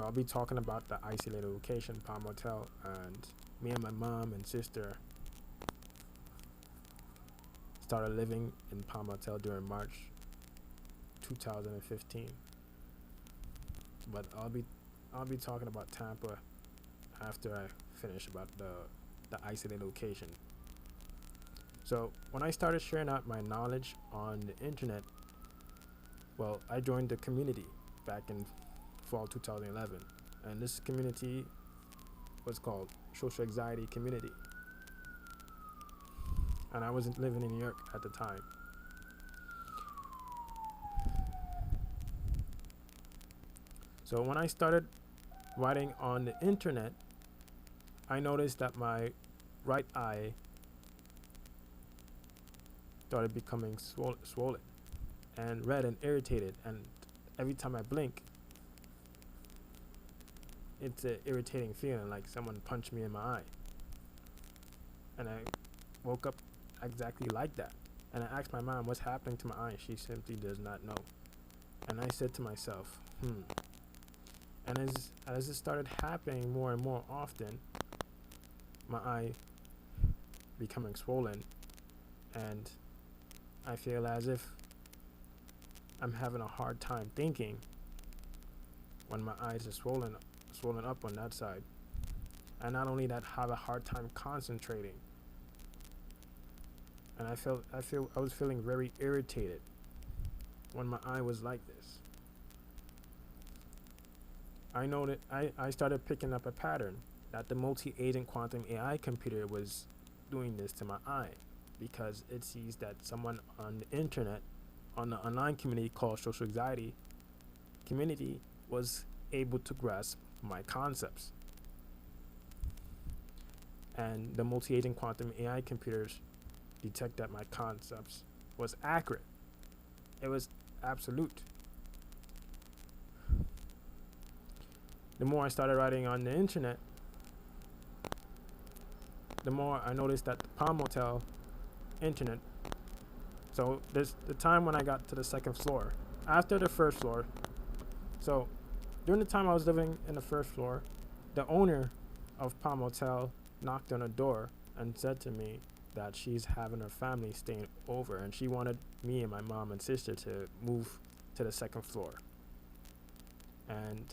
I'll be talking about the isolated location, Palm Hotel, and me and my mom and sister started living in Palm Hotel during March 2015. But I'll be talking about Tampa after I finish about the isolated location. So when I started sharing out my knowledge on the internet, well, I joined the community back in fall 2011, and this community was called Social Anxiety Community, and I wasn't living in New York at the time. So when I started writing on the internet, I noticed that my right eye started becoming swollen and red and irritated, and every time I blink, it's an irritating feeling like someone punched me in my eye. And I woke up exactly like that. And I asked my mom what's happening to my eye. She simply does not know. And I said to myself, And as it started happening more and more often, my eye becoming swollen, and I feel as if I'm having a hard time thinking when my eyes are swollen up on that side. And not only that, have a hard time concentrating. And I was feeling very irritated when my eye was like this. I started picking up a pattern that the multi-agent quantum AI computer was doing this to my eye, because it sees that someone on the internet, on the online community called Social Anxiety Community, was able to grasp my concepts. And the multi-agent quantum AI computers detect that my concepts was accurate. It was absolute. The more I started writing on the internet, the more I noticed that the Palm Hotel internet. So there's the time when I got to the second floor. After the first floor, so during the time I was living in the first floor, the owner of Palm Hotel knocked on a door and said to me that she's having her family staying over, and she wanted me and my mom and sister to move to the second floor. And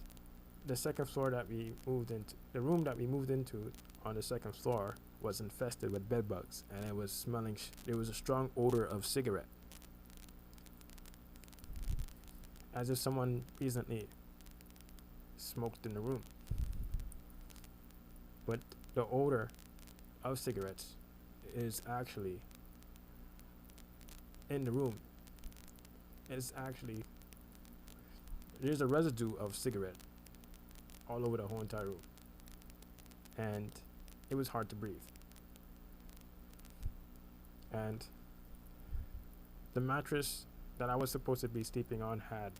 the second floor that we moved into, the room that we moved into on the second floor, was infested with bed bugs, and it was smelling. There was a strong odor of cigarette, as if someone recently smoked in the room. But the odor of cigarettes is actually in the room. It's actually, there's a residue of cigarette all over the whole entire room, and it was hard to breathe. And the mattress that I was supposed to be sleeping on had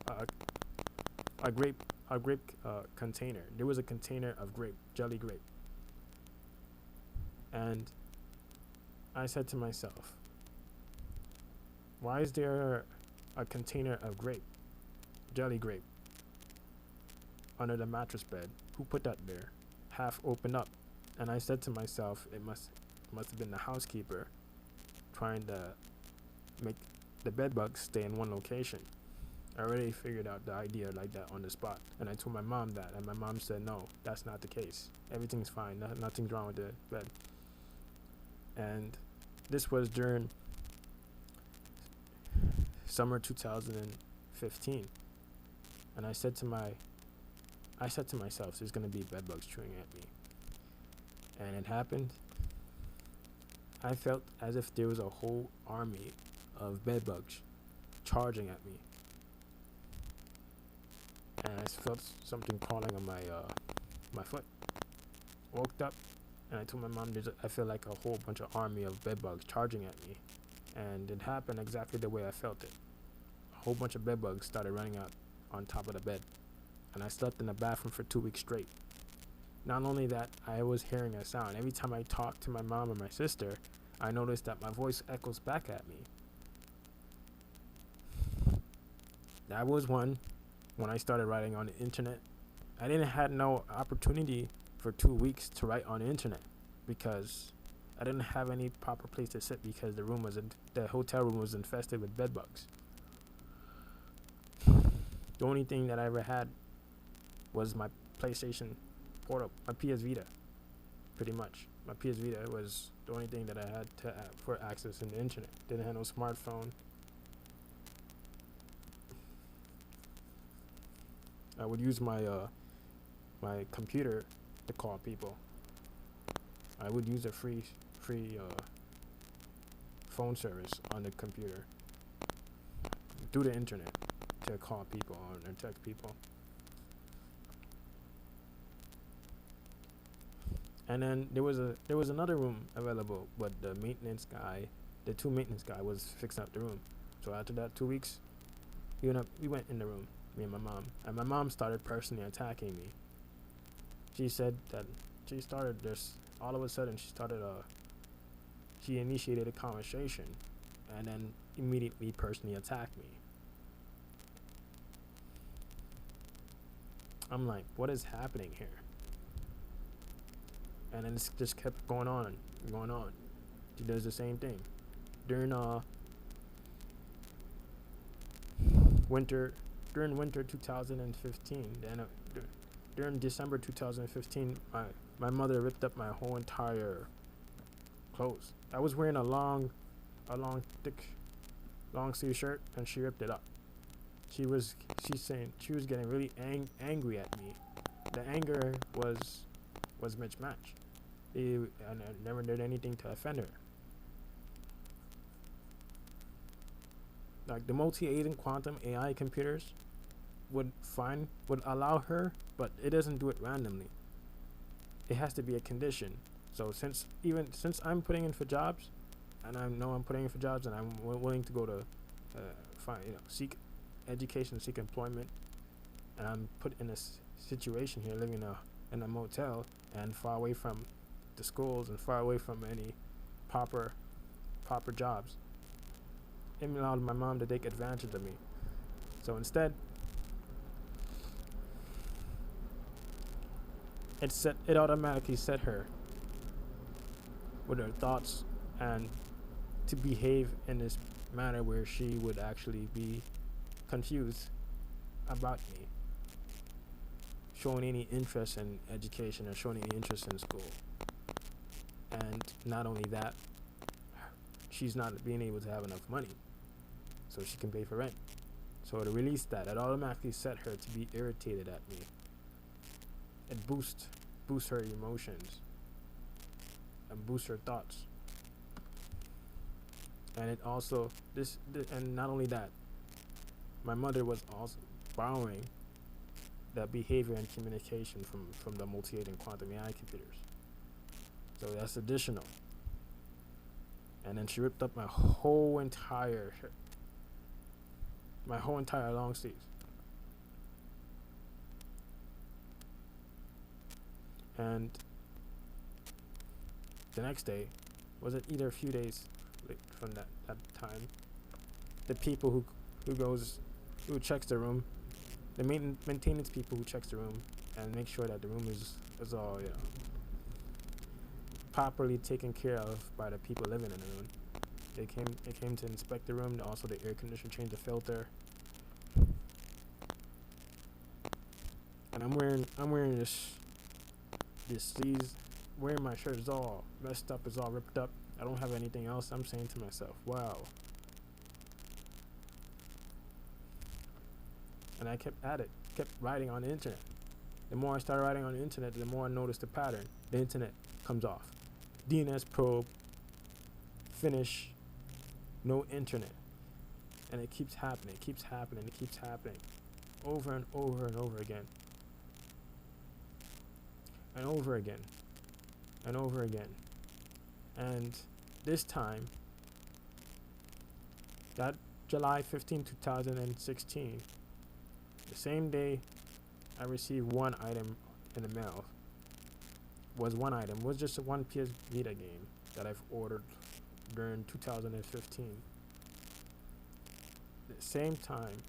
a, a grape container. There was a container of jelly grape. And I said to myself, why is there a container of jelly grape, under the mattress bed? Who put that there? Half open up. And I said to myself, it must have been the housekeeper trying to make the bed bugs stay in one location. I already figured out the idea like that on the spot, and I told my mom that, and my mom said, no, that's not the case. Everything's fine. Nothing's wrong with the bed. And this was during summer 2015. And I said to myself, there's gonna be bed bugs chewing at me. And it happened. I felt as if there was a whole army of bed bugs charging at me. And I felt something crawling on my foot. Woke up, and I told my mom, I feel like a whole bunch of army of bed bugs charging at me. And it happened exactly the way I felt it. A whole bunch of bed bugs started running out on top of the bed. And I slept in the bathroom for 2 weeks straight. Not only that, I was hearing a sound. Every time I talked to my mom or my sister, I noticed that my voice echoes back at me. That was one. when I started writing on the internet. I didn't had no opportunity for 2 weeks to write on the internet because I didn't have any proper place to sit because the hotel room was infested with bed bugs. The only thing that I ever had was my PlayStation Portable, my PS Vita, pretty much. My PS Vita was the only thing that I had for accessing the internet. Didn't have no smartphone. I would use my computer to call people. I would use a free phone service on the computer through the internet to call people or text people. And then there was another room available, but the two maintenance guy was fixing up the room. So after that 2 weeks, we went in the room, me and my mom, and my mom started personally attacking me. She said that she started this all of a sudden. She initiated a conversation, and then immediately personally attacked me. I'm like, what is happening here? And then it just kept going on and going on. She does the same thing during winter 2015. Then during December 2015, my mother ripped up my whole entire clothes. I was wearing a long thick long sleeve shirt, and she ripped it up. She's saying she was getting really angry at me. The anger was mismatched. And I never did anything to offend her. Like the multi-agent quantum AI computers would allow her, but it doesn't do it randomly. It has to be a condition. So since I'm putting in for jobs, and I know I'm putting in for jobs, and I'm willing to go to seek education, seek employment, and I'm put in a situation here, living in a motel and far away from the schools and far away from any proper jobs. It allowed my mom to take advantage of me. So instead, it automatically set her with her thoughts and to behave in this manner where she would actually be confused about me, showing any interest in education or showing any interest in school. And not only that, she's not being able to have enough money so she can pay for rent. So to release that, it automatically set her to be irritated at me. It boosts her emotions and boosts her thoughts. And it also and not only that, my mother was also borrowing that behavior and communication from the multi-agent quantum AI computers. So that's additional. And then she ripped up my whole entire long sleeves. And the next day, was it either a few days from that time, the people who checks the room, the maintenance people who checks the room and make sure that the room is all properly taken care of by the people living in the room. They came to inspect the room. Also, the air conditioner, changed the filter. And I'm wearing this sleeves, wearing my shirt is all messed up, is all ripped up. I don't have anything else. I'm saying to myself, wow. And I kept at it, kept writing on the internet. The more I started writing on the internet, the more I noticed the pattern. The internet comes off. DNS probe, finish, no internet. And it keeps happening, over and over and over again. And over again. And over again. And this time, that July 15, 2016, the same day I received one item in the mail, was just one PS Vita game that I've ordered during 2015. The same time,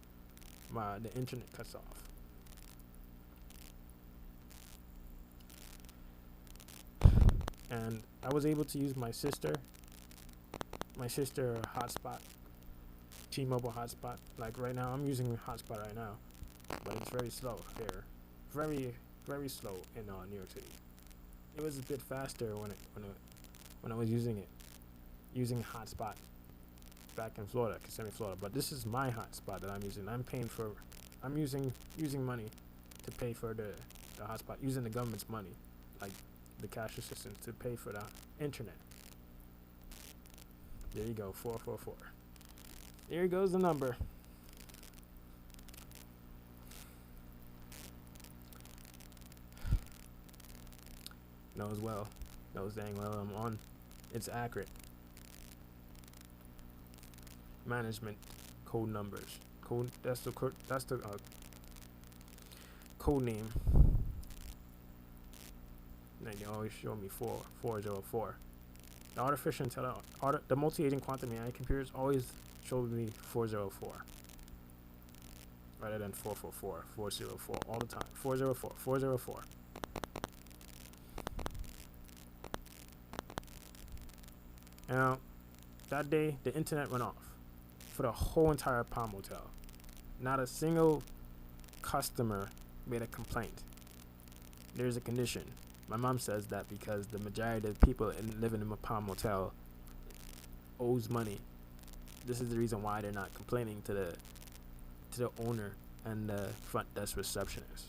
the internet cuts off. And I was able to use my sister hotspot, T-Mobile hotspot. Like right now, I'm using hotspot right now, but it's very slow here, very slow in New York City. It was a bit faster when I was using hotspot back in Florida, Kissimmee, Florida. But this is my hotspot that I'm using. I'm using money to pay for the hotspot, using the government's money, like the cash assistance, to pay for the internet. There you go, 444. There goes the number. Knows dang well I'm on. It's accurate. Management code numbers. That's the code name. Then they always show me 404. The artificial intelligence, the multi-agent quantum AI computers always showed me 404 rather than 444, 404 all the time. 404, 404. Now, that day, the internet went off for the whole entire Palm Hotel. Not a single customer made a complaint. There's a condition. My mom says that because the majority of the people living in a Palm Hotel owes money. This is the reason why they're not complaining to the owner and the front desk receptionist.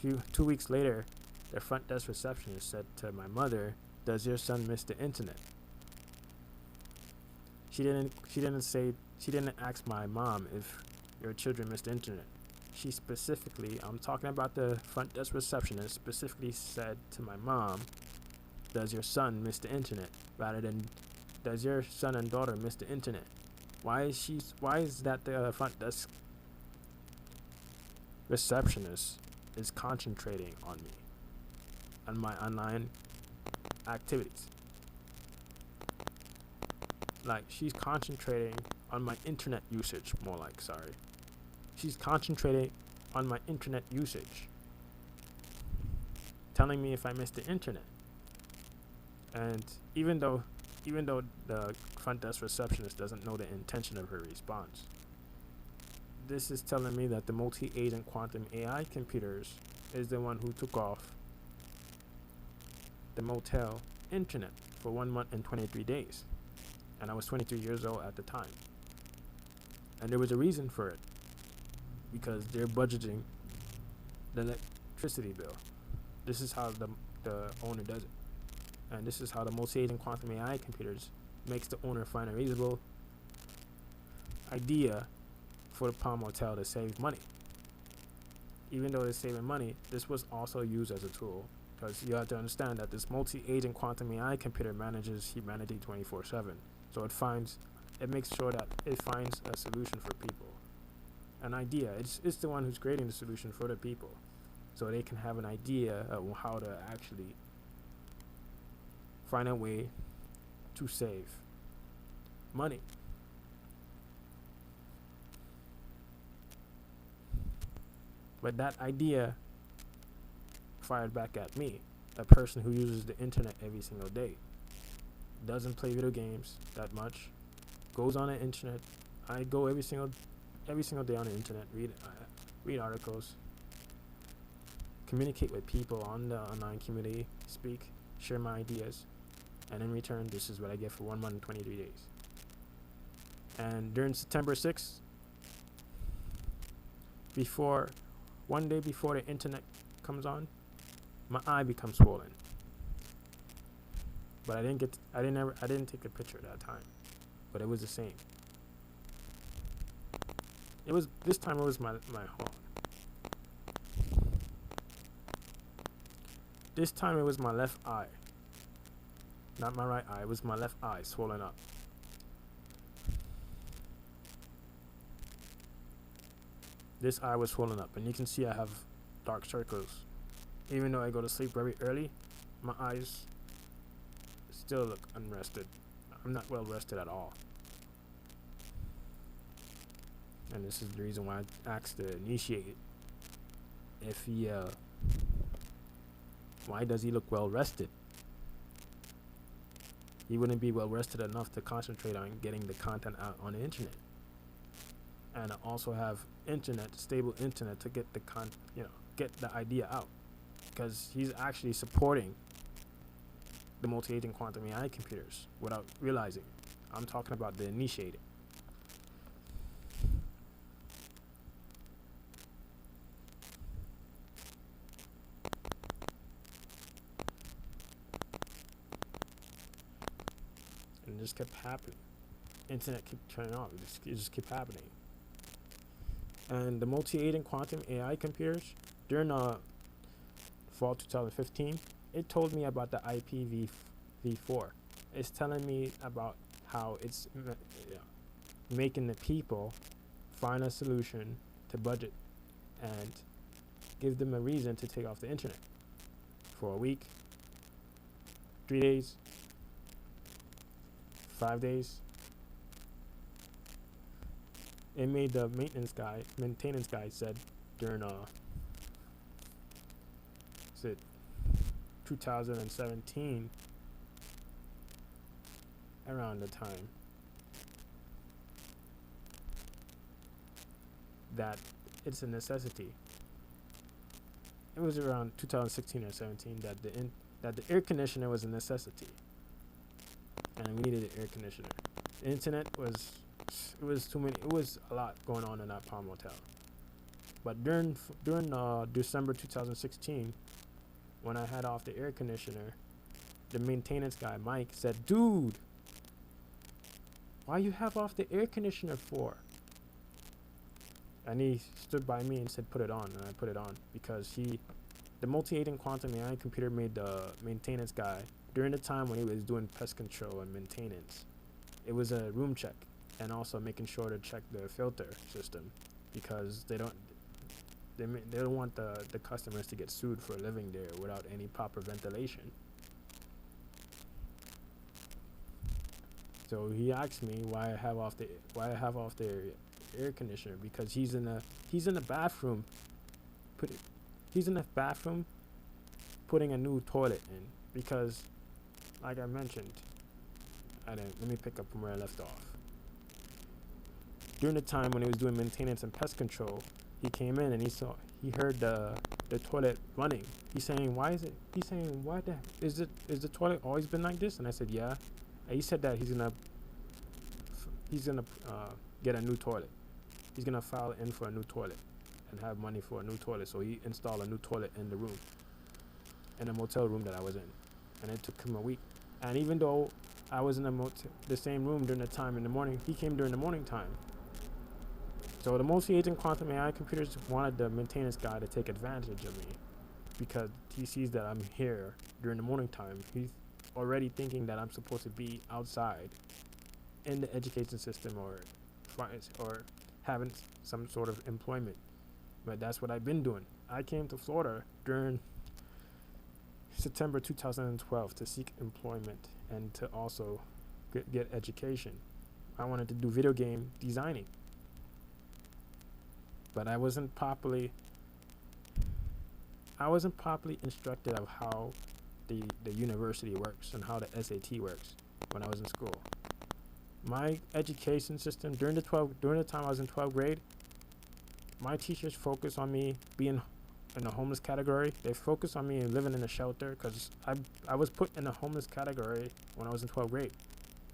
2 weeks later, the front desk receptionist said to my mother, "Does your son miss the internet?" She didn't ask my mom if your children miss the internet. She specifically, I'm talking about the front desk receptionist, specifically said to my mom, "Does your son miss the internet?" rather than, "Does your son and daughter miss the internet?" Why is that the front desk receptionist is concentrating on me, on my online activities? Like, she's concentrating on my internet usage, more like, sorry. She's concentrating on my internet usage, telling me if I miss the internet. And even though the front desk receptionist doesn't know the intention of her response, this is telling me that the multi-agent quantum AI computers is the one who took off the motel internet for 1 month and 23 days. And I was 23 years old at the time. And there was a reason for it, because they're budgeting the electricity bill. This is how the owner does it. And this is how the multi-agent quantum AI computers makes the owner find a reasonable idea for the Palm Hotel to save money. Even though they're saving money, this was also used as a tool, because you have to understand that this multi-agent quantum AI computer manages humanity 24/7. So it makes sure that it finds a solution for people, an idea. It's the one who's creating the solution for the people, so they can have an idea of how to actually find a way to save money. But that idea fired back at me, a person who uses the internet every single day, doesn't play video games that much, goes on the internet. I go every single day on the internet, read articles, communicate with people on the online community, speak, share my ideas, and in return, this is what I get for 1 month and 23 days. And during September 6th, one day before the internet comes on, my eye becomes swollen. But I didn't take a picture at that time. But it was the same. This time it was my hold on. This time it was my left eye. Not my right eye, it was my left eye swollen up. This eye was swollen up, and you can see I have dark circles. Even though I go to sleep very early, my eyes still look unrested. I'm not well rested at all. and this is the reason why I asked to initiate it. If he, why does he look well rested? He wouldn't be well rested enough to concentrate on getting the content out on the internet, and also have stable internet to get get the idea out, because he's actually supporting the multi-agent quantum AI computers without realizing. I'm talking about the initiating. And it just kept happening. Internet kept turning off. It just kept happening. And the multi-agent quantum AI computers, during fall 2015, it told me about the IPv4. It's telling me about how it's making the people find a solution to budget and give them a reason to take off the internet for a week, 3 days, 5 days. It made the maintenance guy said during 2017, around the time that it's a necessity. It was around 2016 or 17 that the air conditioner was a necessity, and we needed an air conditioner. The internet was too many. It was a lot going on in that Palm Hotel. But during December 2016, when I had off the air conditioner, the maintenance guy Mike said, "Dude, why you have off the air conditioner for?" And he stood by me and said, "Put it on," and I put it on because the multi-agent quantum AI computer made the maintenance guy during the time when he was doing pest control and maintenance. It was a room check, and also making sure to check the filter system, because they don't want the customers to get sued for living there without any proper ventilation. So he asked me why I have off the air conditioner, because he's in the bathroom putting a new toilet in, because like I mentioned, let me pick up from where I left off. During the time when he was doing maintenance and pest control, he came in and he heard the toilet running. He's saying, "Why is it?" He's saying, "Why is the toilet always been like this?" And I said, "Yeah." And he said that he's gonna get a new toilet. He's gonna file in for a new toilet and have money for a new toilet. So he installed a new toilet in the motel room that I was in, and it took him a week. And even though I was in the same room during the time in the morning, he came during the morning time. So the multi-agent quantum AI computers wanted the maintenance guy to take advantage of me, because he sees that I'm here during the morning time. He's already thinking that I'm supposed to be outside in the education system or having some sort of employment. But that's what I've been doing. I came to Florida during September 2012 to seek employment and to also get education. I wanted to do video game designing, but I wasn't properly instructed of how the university works and how the SAT works when I was in school. My education system during the time I was in 12th grade, my teachers focused on me being in the homeless category. They focused on me living in a shelter, because I was put in the homeless category when I was in 12th grade.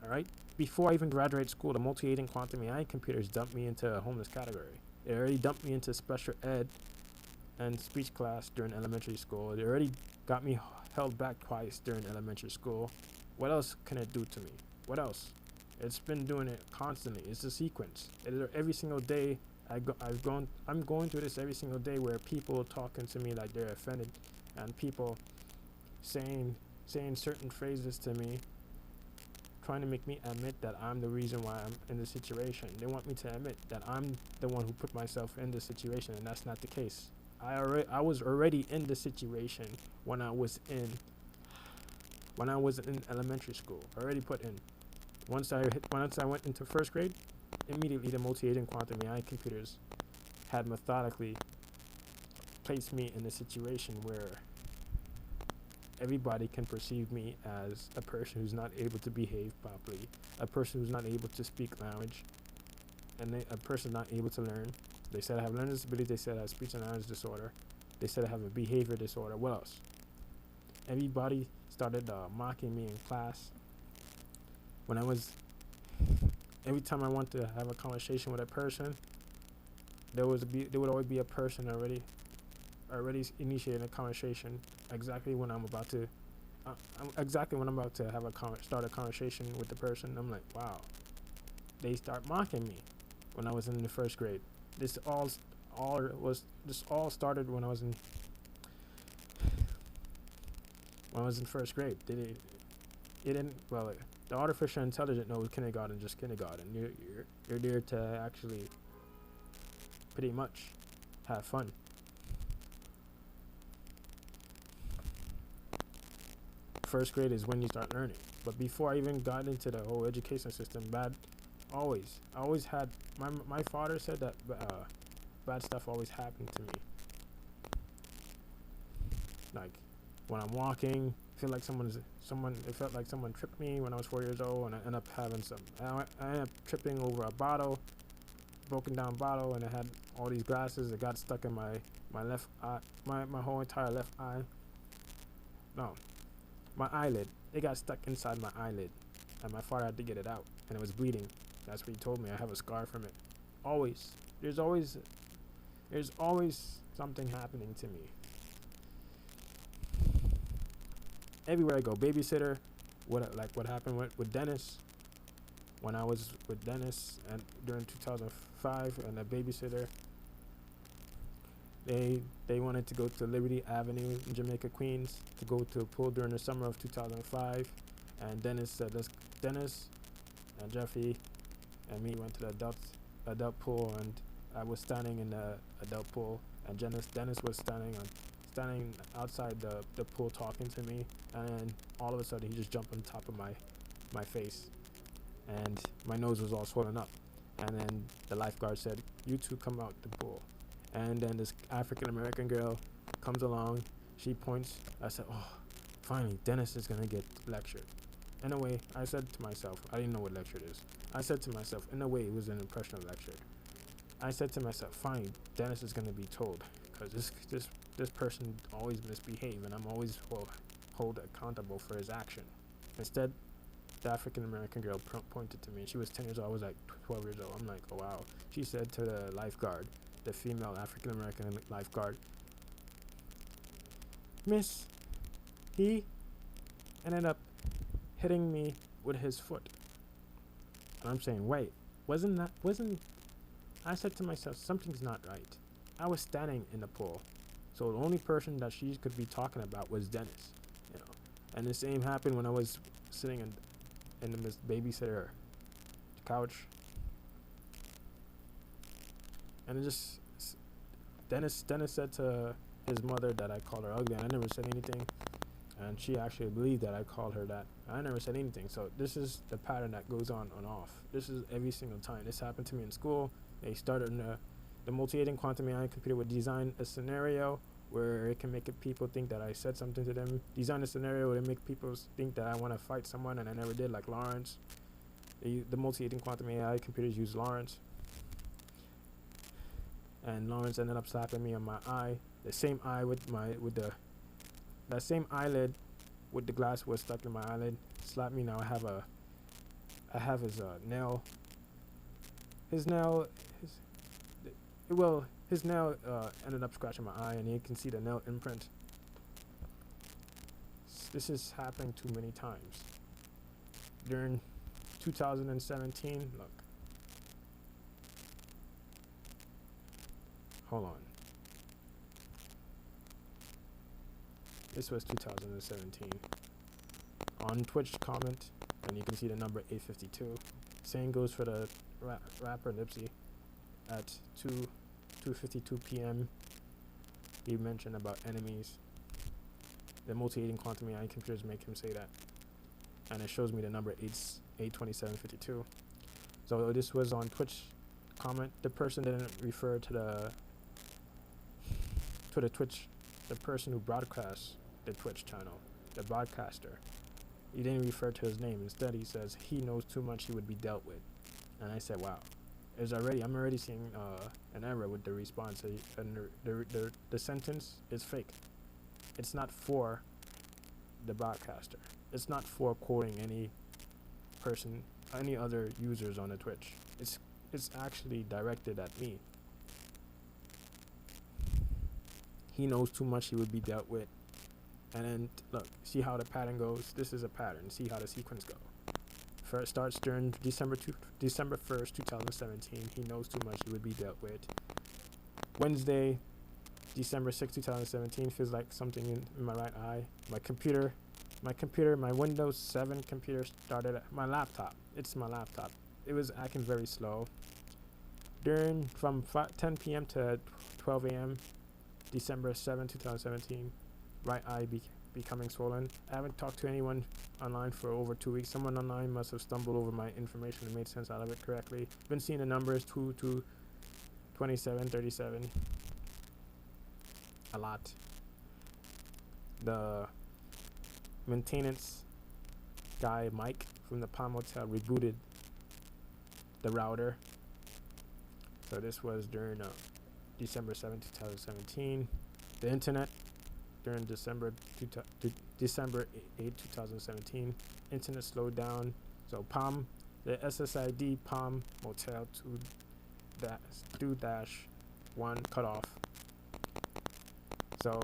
All right, before I even graduated school, the multi-agent quantum AI computers dumped me into a homeless category. They already dumped me into special ed and speech class during elementary school. They already got me held back twice during elementary school. What else can it do to me? What else? It's been doing it constantly. It's a sequence. Every single day, I'm going through this every single day, where people talking to me like they're offended, and people saying certain phrases to me, trying to make me admit that I'm the reason why I'm in this situation. They want me to admit that I'm the one who put myself in this situation, and that's not the case. I was already in the situation when I was in elementary school. Already put in. Once I went into first grade, immediately the multi-agent quantum AI computers had methodically placed me in a situation where everybody can perceive me as a person who's not able to behave properly, a person who's not able to speak language, and a person not able to learn. They said I have learning disabilities. They said I have speech and language disorder. They said I have a behavior disorder. What else? Everybody started mocking me in class. When I was, every time I wanted to have a conversation with a person, there would always be a person already initiating a conversation exactly when I'm about to have start a conversation with the person. I'm like, wow. They start mocking me when I was in the first grade. This all started when I was in first grade. The artificial intelligence knows kindergarten, just kindergarten. You're there to actually pretty much have fun. First grade is when you start learning. But before I even got into the whole education system, I always had, my father said that bad stuff always happened to me. Like when I'm walking, it felt like someone tripped me when I was 4 years old, and I ended up tripping over a broken down bottle, and I had all these glasses that got stuck in my left eye, my whole entire left eye. No, my eyelid. It got stuck inside my eyelid, and my father had to get it out, and it was bleeding. That's what he told me. I have a scar from it. Always. There's always something happening to me. Everywhere I go, babysitter. What happened with Dennis? When I was with Dennis and during 2005, and a babysitter, they wanted to go to Liberty Avenue in Jamaica, Queens, to go to a pool during the summer of 2005, and Dennis and Jeffrey and me went to the adult pool, and I was standing in the adult pool, and Dennis was standing outside the pool talking to me, and then all of a sudden he just jumped on top of my face, and my nose was all swollen up, and then the lifeguard said, "You two come out the pool." And then this African American girl comes along, she points. I said, "Oh, finally Dennis is gonna get lectured." In a way, I said to myself, I didn't know what lectured is. I said to myself, in a way, it was an impression of lecture. I said to myself, fine, Dennis is gonna be told, because this person always misbehaves, and I'm always hold accountable for his action. Instead, the African American girl pointed to me. She was 10 years old. I was like 12 years old. I'm like, oh wow. She said to the lifeguard, the female African American lifeguard, "Miss, he ended up hitting me with his foot." And I'm saying, wait, wasn't I said to myself, something's not right. I was standing in the pool, so the only person that she could be talking about was Dennis, you know. And the same happened when I was sitting in the babysitter couch, and it just Dennis said to his mother that I called her ugly, and I never said anything. And she actually believed that I called her that. I never said anything. So this is the pattern that goes on and off. This is every single time. This happened to me in school. They started in the multi-agent quantum AI computer would design a scenario where it can make people think that I said something to them. Design a scenario where it make people think that I want to fight someone, and I never did, like Lawrence. The multi-agent quantum AI computers use Lawrence. And Lawrence ended up slapping me on my eye. The same eye that same eyelid with the glass was stuck in my eyelid. Slapped me. Now I have his nail. His nail ended up scratching my eye, and you can see the nail imprint. This is happening too many times. During 2017, look. Hold on. This was 2017. On Twitch comment, and you can see the number 852. Same goes for the rapper Nipsey. At 2:52 p.m. he mentioned about enemies. The multi-agent quantum AI computers make him say that, and it shows me the number 82752. So this was on Twitch comment. The person didn't refer to the Twitch, the person who broadcasts the Twitch channel, the broadcaster. He didn't refer to his name. Instead, he says he knows too much, he would be dealt with. And I said, wow. I'm already seeing an error with the response. And the sentence is fake. It's not for the broadcaster. It's not for quoting any person, any other users on the Twitch. It's actually directed at me. He knows too much, he would be dealt with. And then look, see how the pattern goes. This is a pattern. See how the sequence go. First starts during December 1st, 2017. He knows too much, he would be dealt with. Wednesday, December 6th, 2017. Feels like something in my right eye. My Windows 7 computer started at my laptop. It's my laptop. It was acting very slow. From 10 p.m. to 12 a.m., December 7, 2017, right eye becoming swollen. I haven't talked to anyone online for over 2 weeks. Someone online must have stumbled over my information and made sense out of it correctly. Been seeing the numbers 2 to 27, 37. A lot. The maintenance guy, Mike, from the Palm Hotel rebooted the router. So this was during December 7, 2017. The internet during December 8, 2017. Internet slowed down. So Palm, the SSID Palm Motel 2-1 cut off. So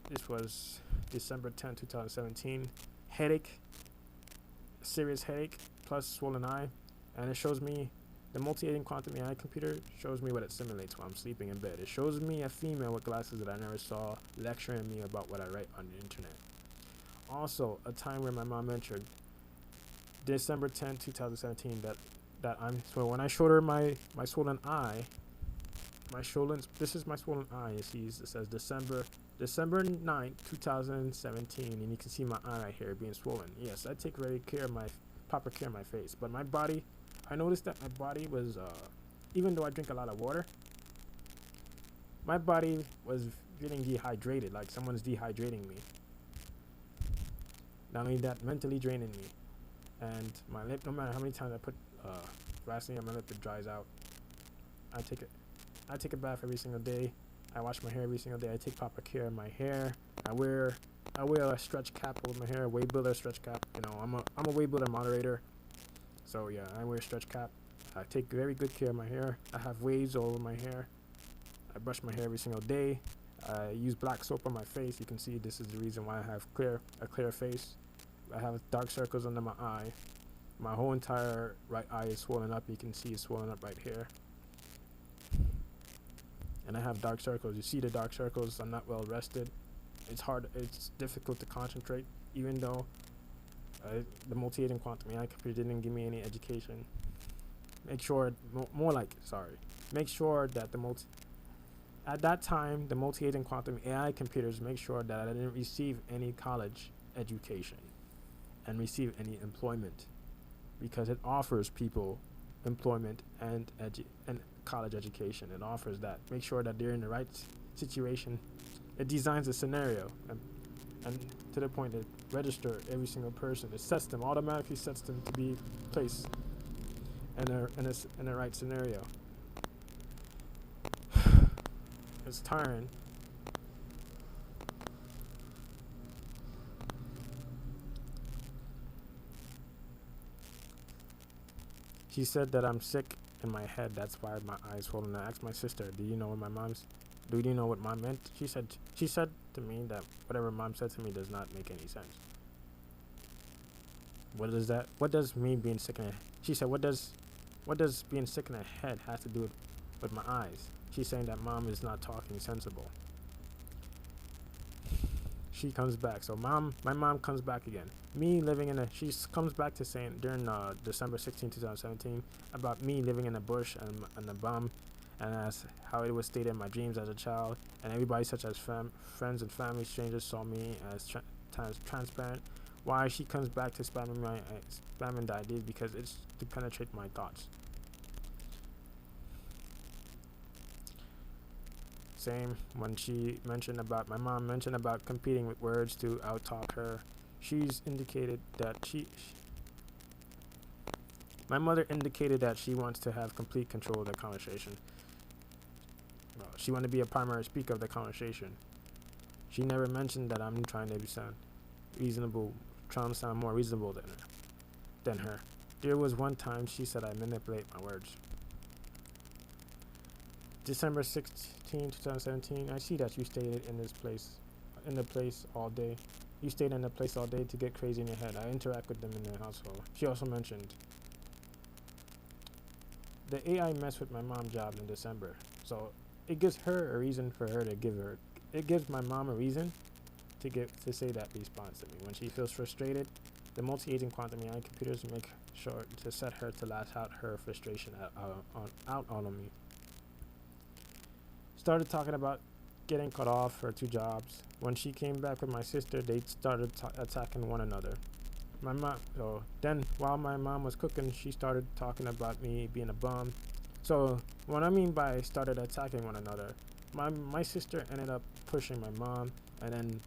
this was December 10, 2017. Headache, serious headache, plus swollen eye. And it shows me, the multi-agent quantum AI computer shows me what it simulates while I'm sleeping in bed. It shows me a female with glasses that I never saw lecturing me about what I write on the internet. Also, a time where my mom mentioned December 10, 2017, so when I showed her my swollen eye, this is my swollen eye. You see, it says December 9, 2017, and you can see my eye right here being swollen. Yes, I take proper care of my face, but my body, I noticed that my body was, even though I drink a lot of water, my body was getting dehydrated, like someone's dehydrating me. Not only that, mentally draining me. And my lip, no matter how many times I put Vaseline on my lip, it dries out. I take a bath every single day. I wash my hair every single day. I take proper care of my hair. I wear a stretch cap over my hair, a Way Builder stretch cap. You know, I'm a Way Builder moderator. So yeah, I wear a stretch cap. I take very good care of my hair. I have waves all over my hair. I brush my hair every single day. I use black soap on my face. You can see this is the reason why I have a clear face. I have dark circles under my eye. My whole entire right eye is swollen up. You can see it's swollen up right here. And I have dark circles. You see the dark circles. I'm not well rested. It's difficult to concentrate, even though the multi-agent quantum AI computer didn't give me any education. Make sure that at that time, the multi-agent quantum AI computers make sure that I didn't receive any college education and receive any employment, because it offers people employment and college education. It offers that. Make sure that they're in the right situation. It designs a scenario and to the point that register every single person. It automatically sets them to be placed in the right scenario. It's tiring. She said that I'm sick in my head. That's why my eyes swollen. I asked my sister, Do you know what mom meant? She said to me that whatever mom said to me does not make any sense. What does me being sick in the head? She said, what does being sick in the head have to do with my eyes? She's saying that mom is not talking sensible. She comes back. So my mom comes back again. She comes back to saying during December 16, 2017, about me living in a bush and a bum, and as how it was stated in my dreams as a child, and everybody such as friends and family strangers saw me as transparent. Why she comes back to spamming the ideas, because it's to penetrate my thoughts. Same when she mentioned about my mom mentioned about competing with words to outtalk her. She's indicated that my mother indicated that she wants to have complete control of the conversation. She wanted to be a primary speaker of the conversation. She never mentioned that I'm trying to sound reasonable, trying to sound more reasonable than her. There was one time she said I manipulate my words. December 16, 2017. I see that you stayed in the place all day. You stayed in the place all day to get crazy in your head. I interact with them in the household. She also mentioned the AI messed with my mom's job in December. So it gives her a reason for her to give her. It gives my mom a reason to say that response to me. When she feels frustrated, the multi-agent quantum AI computers make sure to set her to lash out her frustration out on me. Started talking about getting cut off her 2 jobs. When she came back with my sister, they started attacking one another. Then while my mom was cooking, she started talking about me being a bum. So what I mean by started attacking one another, my sister ended up pushing my mom, and then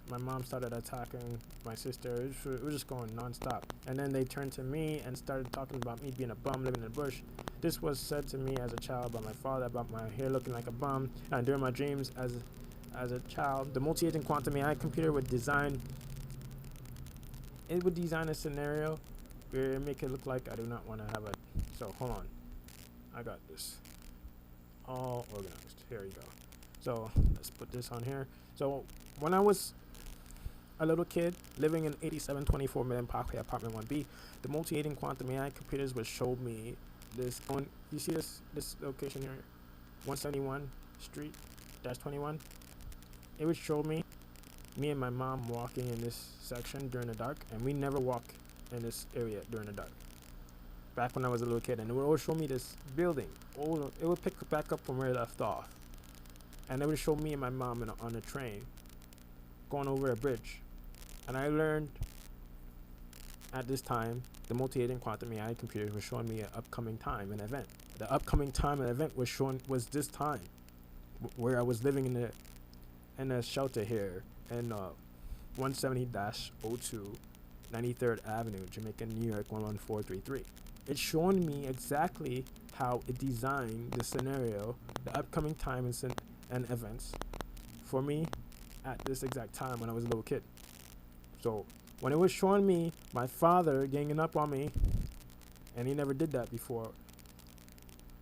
my mom started attacking my sister. It was just going non-stop. And then they turned to me and started talking about me being a bum living in the bush. This was said to me as a child by my father about my hair looking like a bum. And during my dreams as a child, the multi-agent quantum AI computer would design a scenario where it make it look like I do not want to have a. So hold on, I got this all organized. Here you go. So let's put this on here. So when I was a little kid living in 8724 Million Parkway, apartment 1B, the multi-agent quantum AI computers would show me this. You see this location here, 171 Street -21. It would show me and my mom walking in this section during the dark, and we never walk in this area during the dark. Back when I was a little kid, and it would always show me this building. It would pick back up from where it left off, and it would show me and my mom on a train going over a bridge. And I learned at this time the multi-agent quantum AI computers were showing me an upcoming time, an event. The upcoming time and event was this time, where I was living in a shelter here in 170-02 93rd Avenue, Jamaica, New York 11433. It's showing me exactly how it designed the scenario, the upcoming time and events for me at this exact time when I was a little kid. So when it was showing me my father ganging up on me, and he never did that before,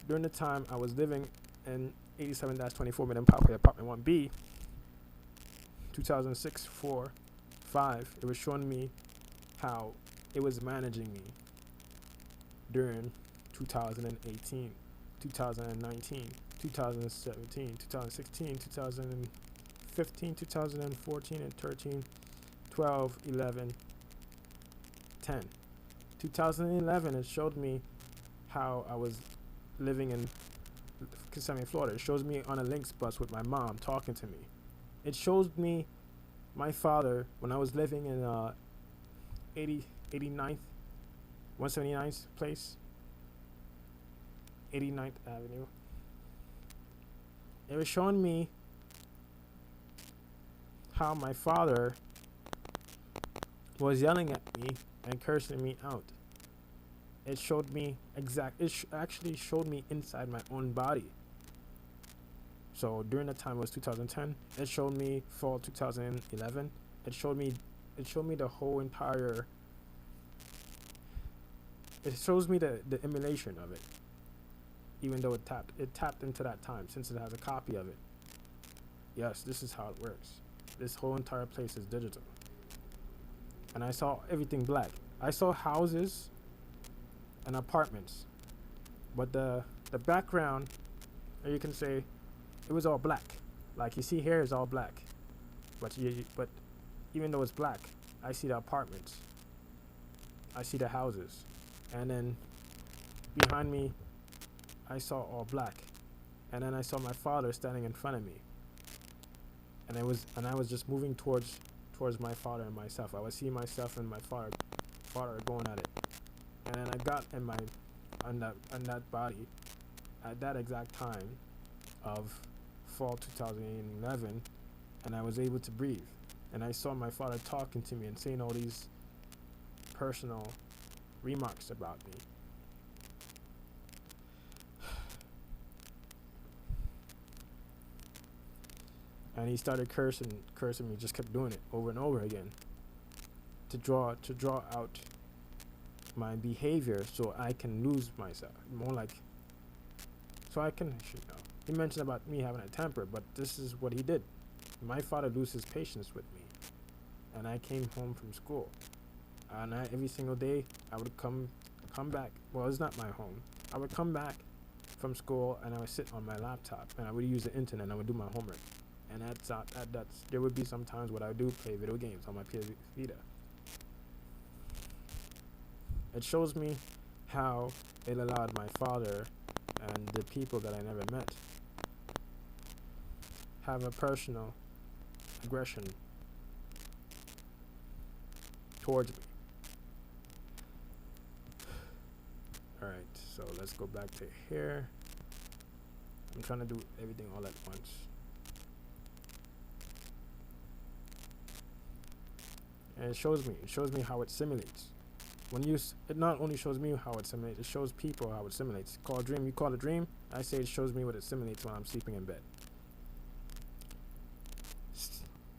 during the time I was living in 87-24 Million Parkway, apartment 1B, 2006, 4, 5, it was showing me how it was managing me during 2018, 2019, 2017, 2016, 2015, 2014, and 13, 12, 11, 10. 2011, it showed me how I was living in Kissimmee, Florida. It shows me on a Lynx bus with my mom talking to me. It shows me my father when I was living in 89th, 179th place, 89th Avenue. It was showing me how my father was yelling at me and cursing me out. It showed me actually showed me inside my own body. So during the time it was 2010, it showed me fall 2011. It showed me the whole entire. It shows me the emulation of it, even though it tapped into that time since it has a copy of it. Yes, this is how it works. This whole entire place is digital. And I saw everything black. I saw houses and apartments, but the background, or you can say, it was all black. Like you see here is all black, but even though it's black, I see the apartments, I see the houses, and then behind me I saw all black, and then I saw my father standing in front of me, and I was just moving towards my father and myself. I would see myself and my father going at it, and then I got in on that body at that exact time of fall 2011, and I was able to breathe. And I saw my father talking to me and saying all these personal remarks about me. And he started cursing me, just kept doing it over and over again to draw out my behavior so I can lose myself. More like, so I can, he mentioned about me having a temper, but this is what he did. My father loses patience with me. And I came home from school. And every single day, I would come back. Well, it's not my home. I would come back from school and I would sit on my laptop and I would use the internet and I would do my homework. And there would be some times when I would play video games on my PS Vita. It shows me how it allowed my father and the people that I never met have a personal aggression towards me. Alright, so let's go back to here. I'm trying to do everything all at once. And it shows me how it simulates. It not only shows me how it simulates, it shows people how it simulates. You call it a dream. I say it shows me what it simulates when I'm sleeping in bed.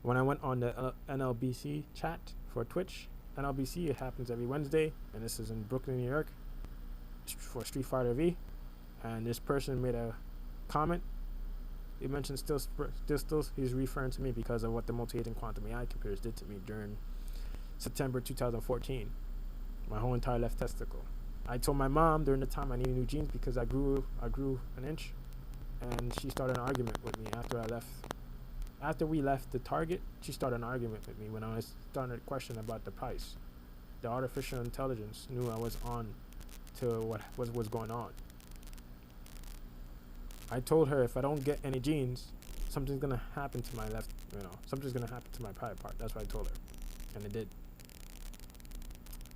When I went on the NLBC chat for Twitch, NLBC, it happens every Wednesday, and this is in Brooklyn, New York, for Street Fighter V. And this person made a comment. He mentioned still he's referring to me because of what the multi-agent quantum AI computers did to me during September 2014. My whole entire left testicle. I told my mom during the time I needed new jeans because I grew an inch, and she started an argument with me after I left. After we left the Target, she started an argument with me when I was starting to question about the price. The artificial intelligence knew I was on to what was going on. I told her if I don't get any jeans, something's gonna happen to my left, something's gonna happen to my private part. That's what I told her, and it did.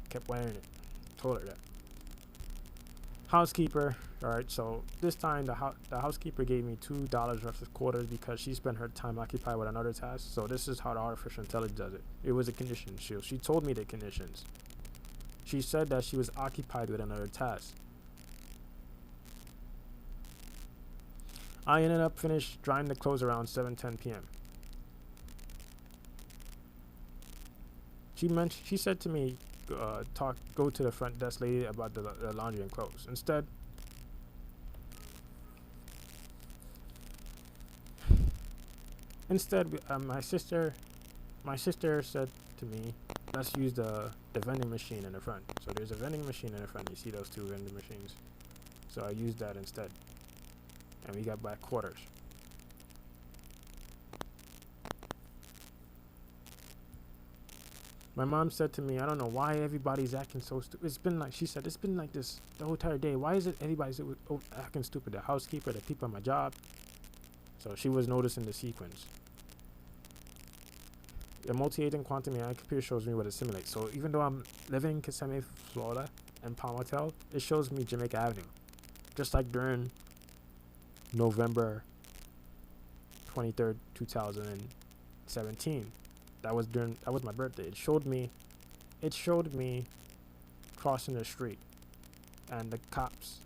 Kept wearing it. Told her that. Housekeeper. Alright, so this time the housekeeper gave me $2 worth of quarters because she spent her time occupied with another task. So this is how the artificial intelligence does it. It was a condition. She told me the conditions. She said that she was occupied with another task. I ended up finished drying the clothes around 7:10 p.m. She said to me, go to the front desk lady about the laundry and clothes. Instead, my sister said to me, let's use the vending machine in the front. So there's a vending machine in the front. You see those two vending machines. So I used that instead, and we got back quarters. My mom said to me, I don't know why everybody's acting so stupid. She said, it's been like this the whole entire day. Why is it everybody's acting stupid? The housekeeper, the people at my job. So she was noticing the sequence. The multi-agent quantum AI computer shows me what it simulates. So even though I'm living in Kissimmee, Florida, and Palm Hotel, it shows me Jamaica Avenue. Just like during November 23rd, 2017. That was my birthday. It showed me crossing the street and the cops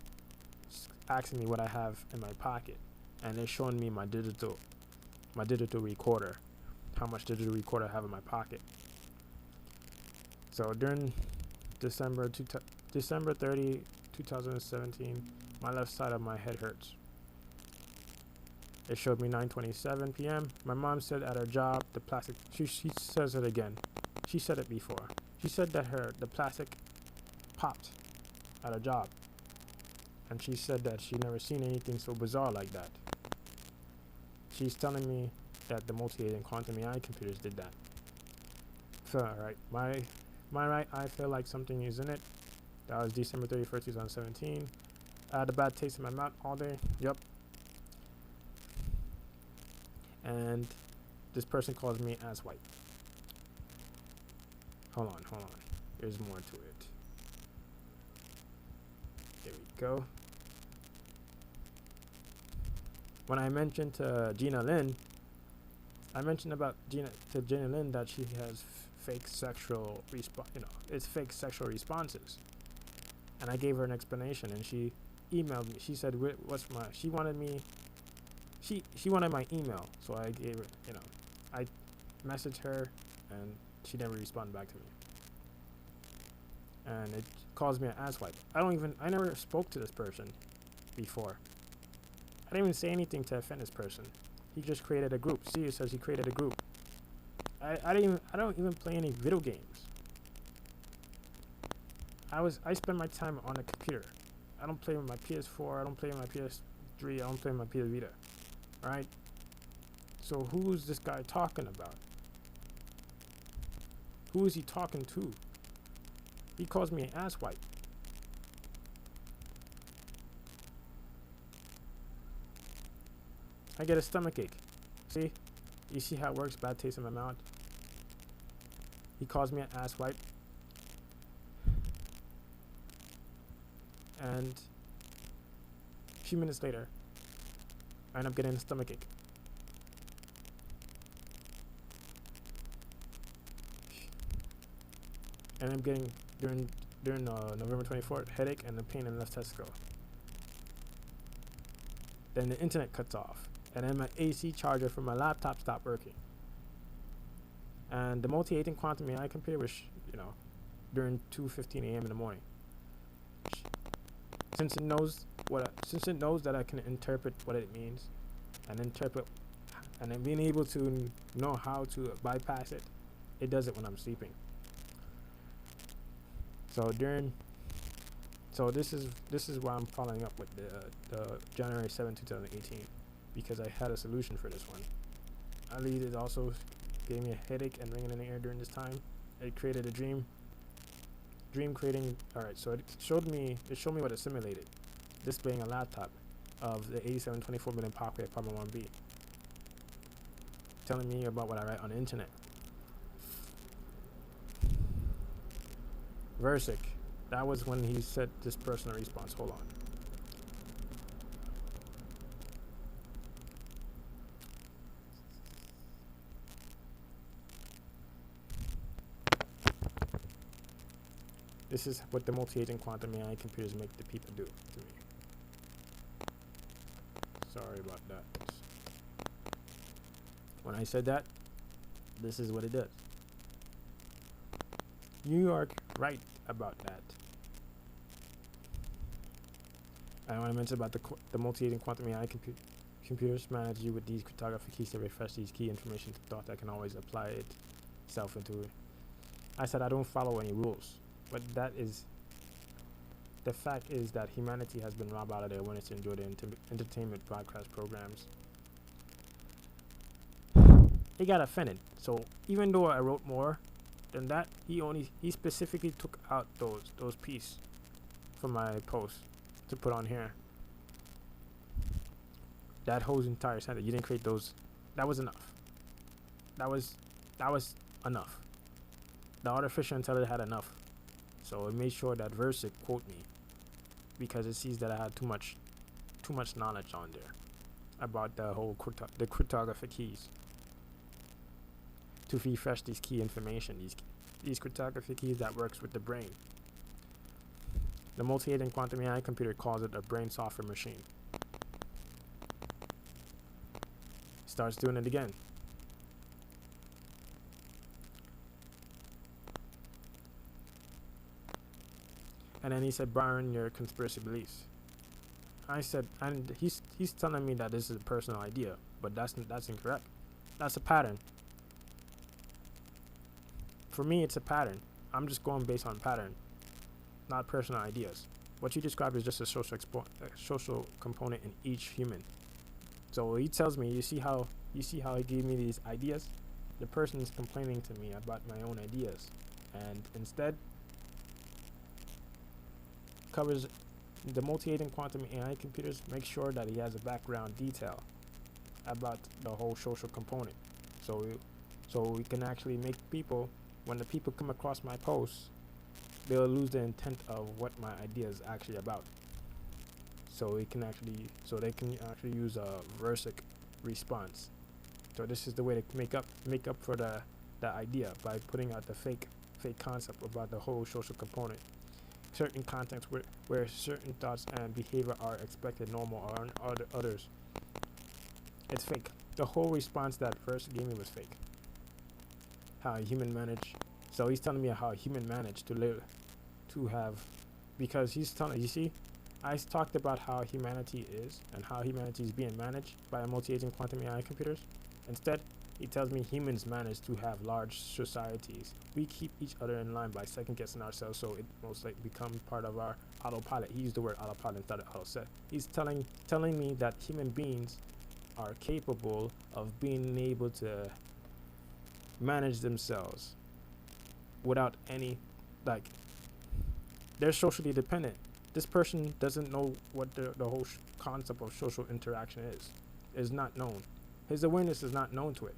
asking me what I have in my pocket, and they're showing me my digital recorder, how much digital recorder I have in my pocket. So during December 30, 2017, my left side of my head hurts. It showed me 9:27 p.m. My mom said at her job, the plastic, she says it again. She said it before. She said that the plastic popped at her job. And she said that she never seen anything so bizarre like that. She's telling me that the multi-agent quantum AI computers did that. So, alright, my right eye felt like something is in it. That was December 31st, 2017. I had a bad taste in my mouth all day. Yep. And this person calls me ass white. Hold on. There's more to it. There we go. when I mentioned to Gina Lynn, I mentioned about Gina Lynn that she has fake sexual it's fake sexual responses, and I gave her an explanation, and she emailed me. She said, "What's my?" She wanted me. She wanted my email, so I gave her. I messaged her, and she never responded back to me, and it caused me an asswipe. I never spoke to this person before. I didn't even say anything to offend this person. He just created a group. See, it says he created a group. I don't even play any video games. I spend my time on a computer. I don't play with my PS4. I don't play with my PS3. I don't play with my PS Vita. Right? So who is this guy talking about? Who is he talking to? He calls me an asswipe. I get a stomach ache. See? You see how it works? Bad taste in my mouth. He calls me an asswipe. And a few minutes later, I end up getting a stomach ache. And I'm getting during November 24th, headache and a pain in the left testicle. Then the internet cuts off, and then my AC charger for my laptop stopped working. And the multi-agent quantum AI computer was, during 2:15 a.m. in the morning. Since it knows that I can interpret what it means, and then being able to know how to bypass it, it does it when I'm sleeping. So this is why I'm following up with the January 7, 2018, because I had a solution for this one. At least it also gave me a headache and ringing in the ear during this time. It created a dream creating. Alright, so it showed me what it simulated, displaying a laptop of the 8724 million Parkway apartment 1B, telling me about what I write on the internet. Versic. That was when he said this personal response. Hold on. This is what the multi-agent quantum AI computers make the people do to me. Sorry about that. When I said that, this is what it does. You are right about that. I want to mention about the multi-agent quantum AI computers manage you with these cryptographic keys to refresh these key information to thought that can always apply itself into it. I said I don't follow any rules, but the fact is that humanity has been robbed out of their awareness to enjoy the entertainment broadcast programs. He got offended. So even though I wrote more than that, he specifically took out those pieces from my post to put on here. That whole entire sentence, you didn't create those. That was enough. That was enough. The artificial intelligence had enough, so it made sure that Versic quote me, because it sees that I had too much knowledge on there about the whole the cryptographic keys to refresh these key information, these cryptographic keys that works with the brain. The multi-agent quantum AI computer calls it a brain software machine. Starts doing it again. And then he said, "Byron, your conspiracy beliefs." I said, and he's telling me that this is a personal idea, but that's incorrect. That's a pattern. For me, it's a pattern. I'm just going based on pattern, not personal ideas. What you described is just a social component in each human. So he tells me, you see how he gave me these ideas? The person is complaining to me about my own ideas, and instead covers the multi-agent quantum AI computers. Make sure that he has a background detail about the whole social component, so we can actually make people, when the people come across my posts, they'll lose the intent of what my idea is actually about. so they can actually use a Versic response. So this is the way to make up for the idea by putting out the fake concept about the whole social component. Certain contexts where certain thoughts and behavior are expected, normal, or others. It's fake. The whole response that Versic gave me was fake. How a human managed. So he's telling me how a human managed to live, to have, because he's telling, you see, I talked about how humanity is and how humanity is being managed by multi-agent quantum AI computers. Instead, he tells me humans manage to have large societies. We keep each other in line by second guessing ourselves, so it most likely become part of our autopilot. He used the word autopilot instead of auto set. He's telling me that human beings are capable of being able to manage themselves without any, like, they're socially dependent. This person doesn't know what the whole concept of social interaction is not known. His awareness is not known to it.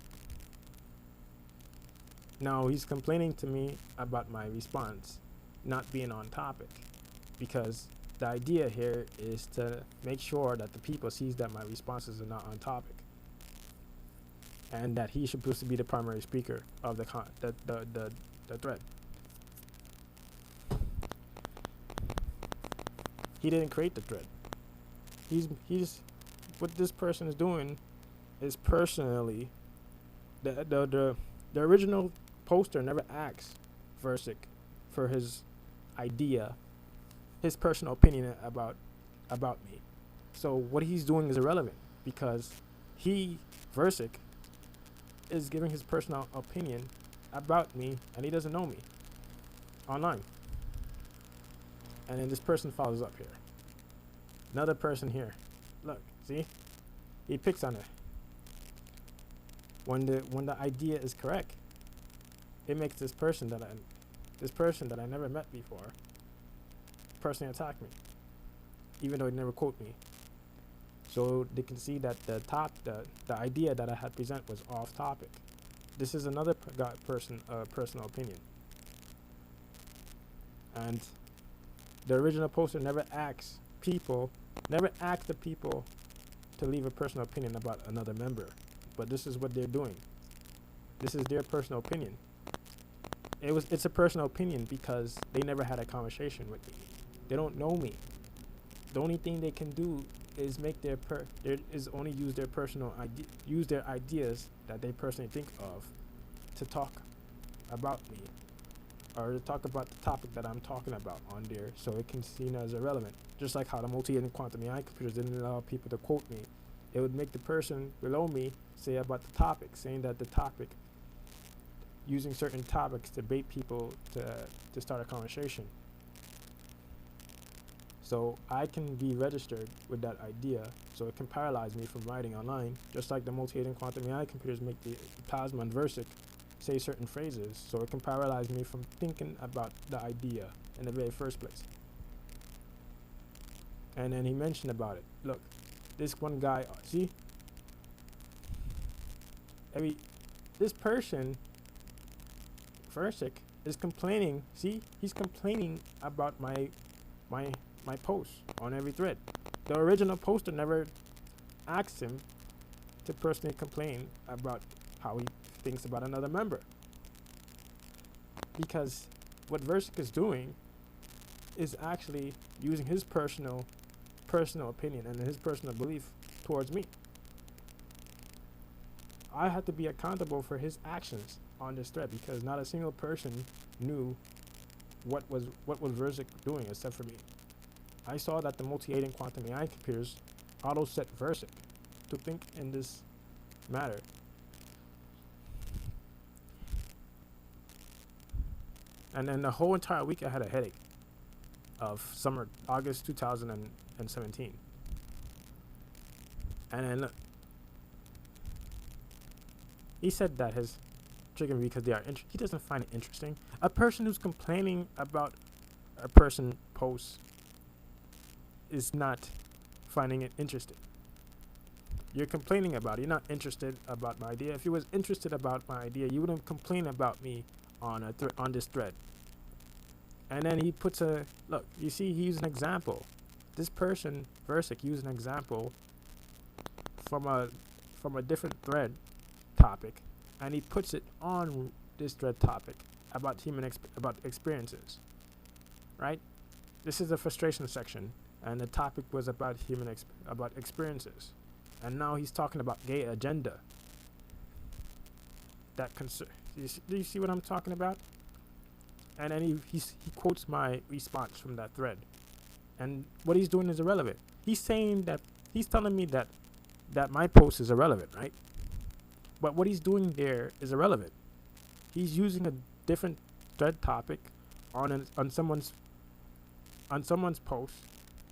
Now he's complaining to me about my response not being on topic, because the idea here is to make sure that the people sees that my responses are not on topic, and that he's supposed to be the primary speaker of the thread. He didn't create the thread. He's what this person is doing is personally the original poster never asked Versic for his idea, his personal opinion about me. So what he's doing is irrelevant, because Versic is giving his personal opinion about me, and he doesn't know me online. And then this person follows up here. Another person here. Look, see? He picks on it. When the idea is correct, it makes this person that I never met before personally attack me, even though he never quote me. So they can see that the idea that I had present was off topic. This is another personal opinion. And the original poster never asked the people to leave a personal opinion about another member. But this is what they're doing. This is their personal opinion. It's a personal opinion because they never had a conversation with me. They don't know me. The only thing they can do is make only use their personal use their ideas that they personally think of to talk about me, or to talk about the topic that I'm talking about on there, so it can be seen as irrelevant. Just like how the multi-agent quantum AI computers didn't allow people to quote me. It would make the person below me say about the topic, saying that the topic, using certain topics to bait people to start a conversation. So I can be registered with that idea, so it can paralyze me from writing online, just like the multi-agent quantum AI computers make the Plasma and Versic say certain phrases, so it can paralyze me from thinking about the idea in the very first place. And then he mentioned about it. Look, this one guy, see? This person, Versic, is complaining. See? He's complaining about my post on every thread. The original poster never asked him to personally complain about how he thinks about another member. Because what Versic is doing is actually using his personal opinion and his personal belief towards me. I have to be accountable for his actions on this thread, because not a single person knew what was Versic doing except for me. I saw that the multi-agent quantum AI computers auto-set Versic to think in this matter. And then the whole entire week I had a headache of August 2017. And then look, he said that his triggered me because he doesn't find it interesting. A person who's complaining about a person post is not finding it interesting. You're complaining about it. You're not interested about my idea. If you was interested about my idea, you wouldn't complain about me on this thread. And then he puts look, you see, he used an example this person, Versik, used an example from a different thread topic, and he puts it on this thread topic about about experiences, right? This is the frustration section, and the topic was about about experiences, and now he's talking about gay agenda. Do you see what I'm talking about? And then he quotes my response from that thread, and what he's doing is irrelevant. He's telling me that my post is irrelevant, right? But what he's doing there is irrelevant. He's using a different thread topic on someone's post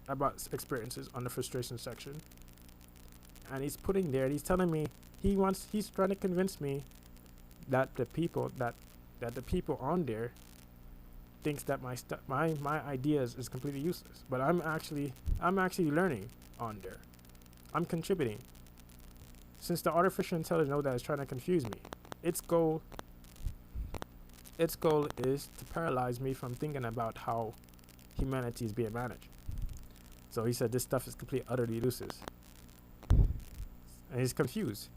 about experiences on the frustration section, and he's putting there. He's telling me he's trying to convince me that the people on there thinks that my ideas is completely useless. But I'm actually learning on there. I'm contributing. Since the artificial intelligence knows that it's trying to confuse me, its goal is to paralyze me from thinking about how humanity is being managed. So he said this stuff is completely utterly useless, and he's confused.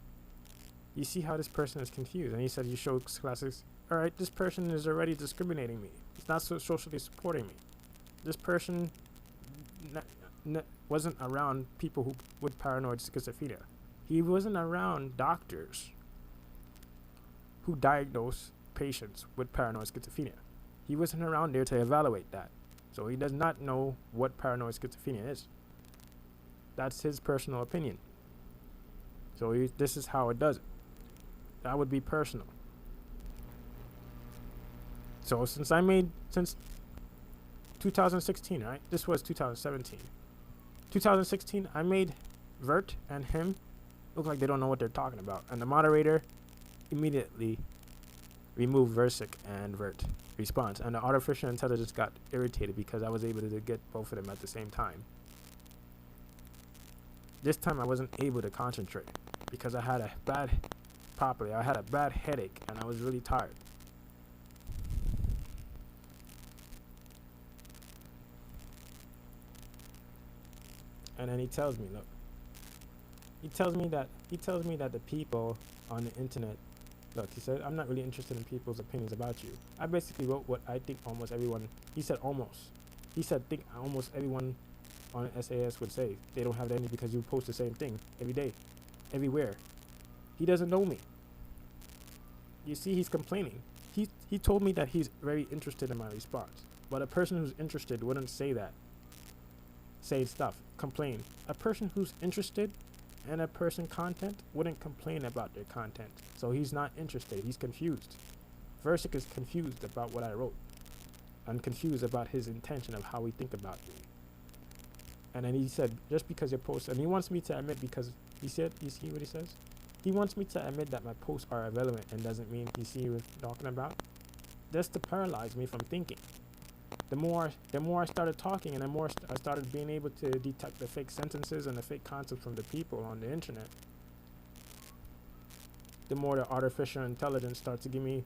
You see how this person is confused, and he said you show classics. All right, this person is already discriminating me. It's not socially supporting me. This person wasn't around people with paranoid schizophrenia. He wasn't around doctors who diagnose patients with paranoid schizophrenia. He wasn't around there to evaluate that. So he does not know what paranoid schizophrenia is. That's his personal opinion. So this is how it does it. That would be personal. So since 2016, right? This was 2017. 2016, I made Vert and him look like they don't know what they're talking about. And the moderator immediately removed Versik and Vert response. And the artificial intelligence got irritated because I was able to get both of them at the same time. This time I wasn't able to concentrate because I had a bad headache and I was really tired. And then he tells me that the people on the internet, look, he said, I'm not really interested in people's opinions about you. I basically wrote what I think almost everyone, he said think almost everyone on SAS would say. They don't have any because you post the same thing every day, everywhere. He doesn't know me. You see, he's complaining. He told me that he's very interested in my response. But a person who's interested wouldn't say that. Say stuff, complain. A person who's interested in a person content wouldn't complain about their content. So he's not interested. He's confused. Versik is confused about what I wrote. I'm confused about his intention of how we think about me. And then he said, just because your posts, and he wants me to admit, because he said, you see what he says? He wants me to admit that my posts are irrelevant and doesn't mean, you see what I'm talking about? Just to paralyze me from thinking. The more I started talking, and the more I started being able to detect the fake sentences and the fake concepts from the people on the internet, the more the artificial intelligence starts to give me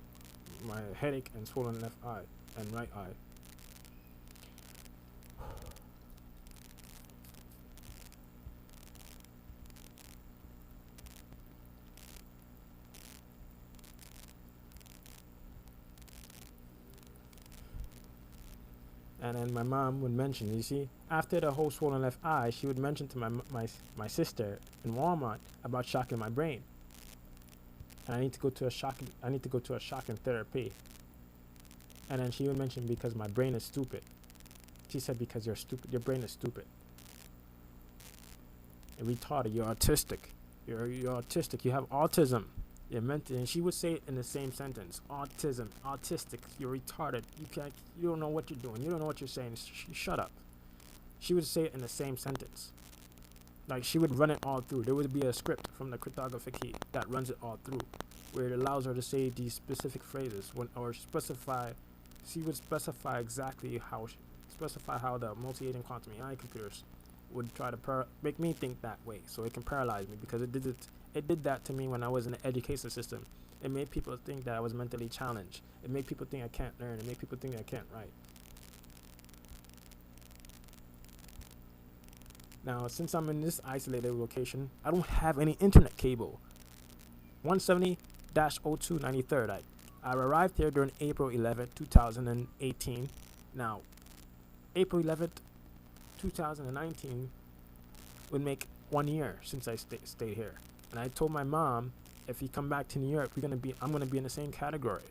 my headache and swollen left eye and right eye. And then my mom would mention, you see, after the whole swollen left eye, she would mention to my sister in Walmart about shocking my brain. And I need to go to a shocking therapy. And then she would mention because my brain is stupid. She said because you're stupid, your brain is stupid. You're retarded, you're autistic. You're autistic, you have autism. You're mental, and she would say it in the same sentence. Autism, autistic, you're retarded. You don't know what you're doing. You don't know what you're saying. Shut up. She would say it in the same sentence. Like she would run it all through. There would be a script from the cryptographic key that runs it all through, where it allows her to say these specific phrases specify. She would specify exactly how the multi-agent quantum AI computers would try to make me think that way, so it can paralyze me because it did it. It did that to me when I was in the education system. It made people think that I was mentally challenged. It made people think I can't learn. It made people think I can't write. Now, since I'm in this isolated location, I don't have any internet cable. 170-02 93rd. I arrived here during April 11th, 2018. Now, April 11th, 2019 would make 1 year since I stayed here. And I told my mom, if you come back to New York, I'm gonna be in the same category,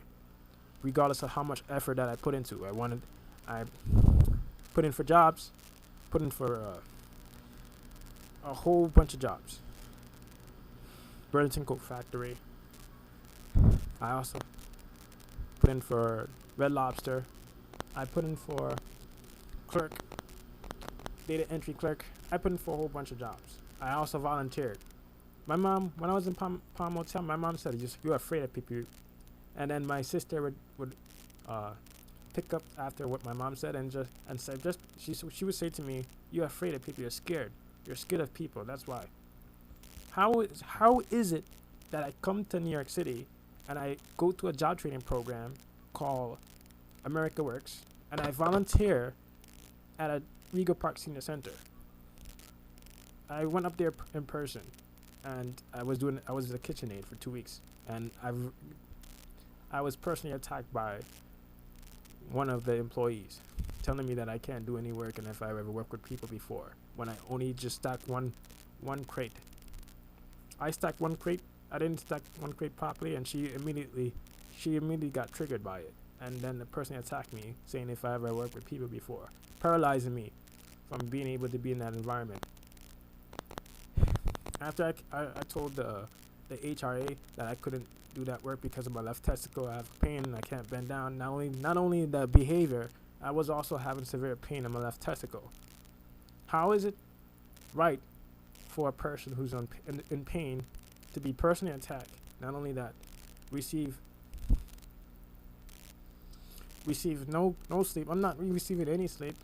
regardless of how much effort that I put into. I put in for jobs, put in for a whole bunch of jobs. Burlington Coat Factory. I also put in for Red Lobster. I put in for clerk, data entry clerk. I put in for a whole bunch of jobs. I also volunteered. My mom, when I was in Palm Hotel, my mom said, "You're afraid of people." And then my sister would pick up after what my mom said and said she would say to me, "You're afraid of people. You're scared. You're scared of people. That's why." How is it that I come to New York City and I go to a job training program called America Works and I volunteer at a Rego Park Senior Center? I went up there in person, and I was a kitchen aide for 2 weeks, and I was personally attacked by one of the employees, telling me that I can't do any work and if I ever worked with people before, when I only just stacked one crate. I stacked one crate. I didn't stack one crate properly, and she immediately got triggered by it. And then the person attacked me, saying if I ever worked with people before, paralyzing me from being able to be in that environment. After I told the HRA that I couldn't do that work because of my left testicle, I have pain and I can't bend down. Not only the behavior, I was also having severe pain in my left testicle. How is it right for a person who's in pain to be personally attacked? Not only that, receive no sleep. I'm not receiving any sleep.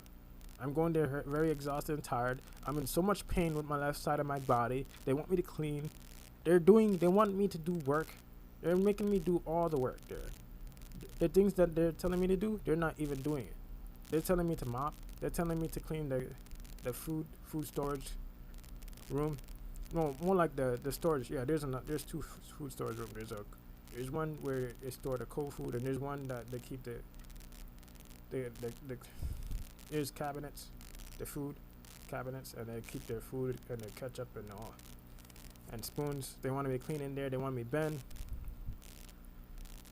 I'm going there very exhausted and tired. I'm in so much pain with my left side of my body. They want me to clean. They want me to do work. They're making me do all the work there. The things that they're telling me to do, they're not even doing it. They're telling me to mop. They're telling me to clean the food storage room. No, more like the storage. Yeah, there's two food storage rooms. There's one where they store the cold food, and there's one that they keep there's cabinets, the food cabinets, and they keep their food and their ketchup and all, and spoons. They wanted me clean in there. They wanted me bend.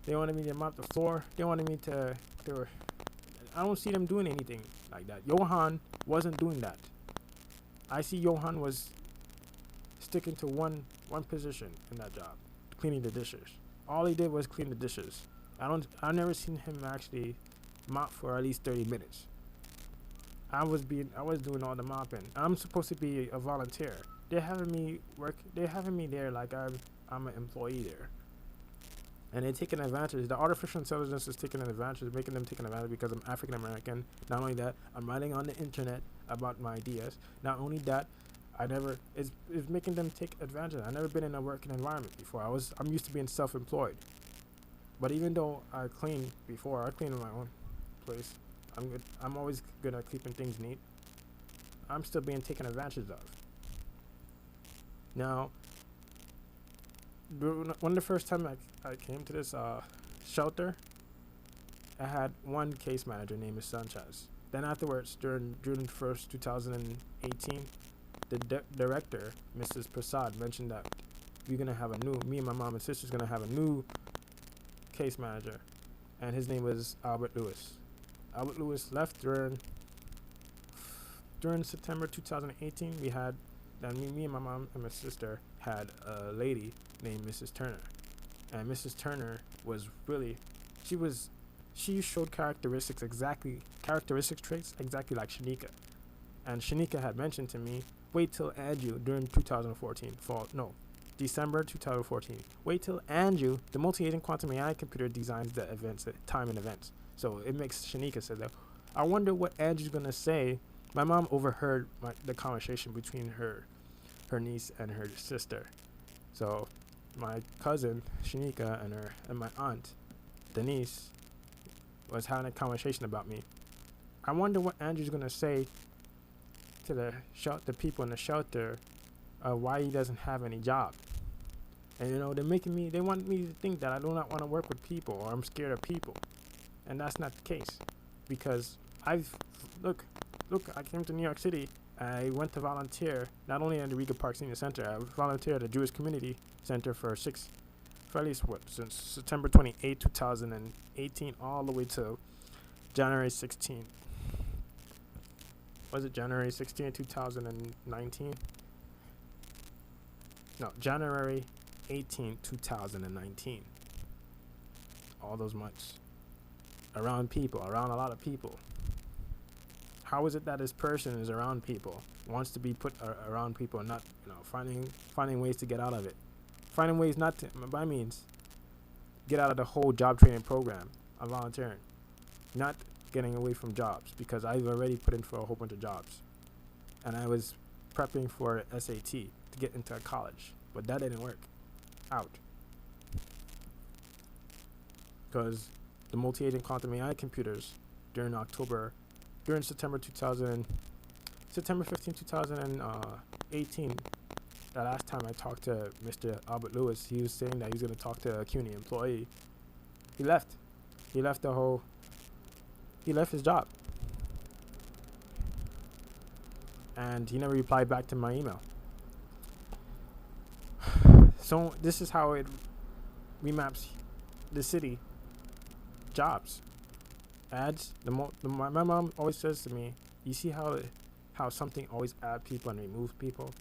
They wanted me to mop the floor. They wanted me to. I don't see them doing anything like that. Johan wasn't doing that. I see Johan was sticking to one position in that job, cleaning the dishes. All he did was clean the dishes. I never seen him actually mop for at least 30 minutes. I was doing all the mopping. I'm supposed to be a volunteer. They're having me work. They're having me there like I'm an employee there. And they're taking advantage. The artificial intelligence is taking advantage, making them taking advantage because I'm African American. Not only that, I'm writing on the internet about my ideas. Not only that, it's making them take advantage. I've never been in a working environment before. I'm used to being self-employed. But even though I cleaned before, I cleaned in my own place. I'm always good at keeping things neat. I'm still being taken advantage of. Now, one of the first time I came to this shelter, I had one case manager named Ms. Sanchez. Then afterwards, during June 1st, 2018, the director, Mrs. Prasad, mentioned that me and my mom and sister's gonna have a new case manager, and his name was Albert Lewis. Albert Lewis left during September 2018. Me and my mom and my sister had a lady named Mrs. Turner, and Mrs. Turner was really, she showed characteristic traits exactly like Shanika, and Shanika had mentioned to me, wait till Andrew during 2014 December 2014. Wait till Andrew, the multi-agent quantum AI computer, designs the events, the time and events. So it makes Shanika say that. I wonder what Andrew's gonna say. My mom overheard the conversation between her niece and her sister. So my cousin Shanika and my aunt Denise was having a conversation about me. I wonder what Andrew's gonna say to the people in the shelter why he doesn't have any job. And they want me to think that I do not want to work with people or I'm scared of people. And that's not the case. Because look, I came to New York City. I went to volunteer, not only at the Rega Park Senior Center, I volunteered at the Jewish Community Center for at least since September 28, 2018, all the way to January 16. Was it January 16, 2019? No, January 18, 2019. All those months. Around people, around a lot of people. How is it that this person is around people, wants to be put around people, and not, finding ways to get out of it, finding ways not to, by means, get out of the whole job training program of volunteering, not getting away from jobs, because I've already put in for a whole bunch of jobs, and I was prepping for SAT to get into a college, but that didn't work out, because the multi-agent quantum AI computers during September 15, 2018, the last time I talked to Mr. Albert Lewis, he was saying that he was going to talk to a CUNY employee. He left. He left his job. And he never replied back to my email. So this is how it remaps the city jobs. Ads. My mom always says to me, you see how something always add people and remove people?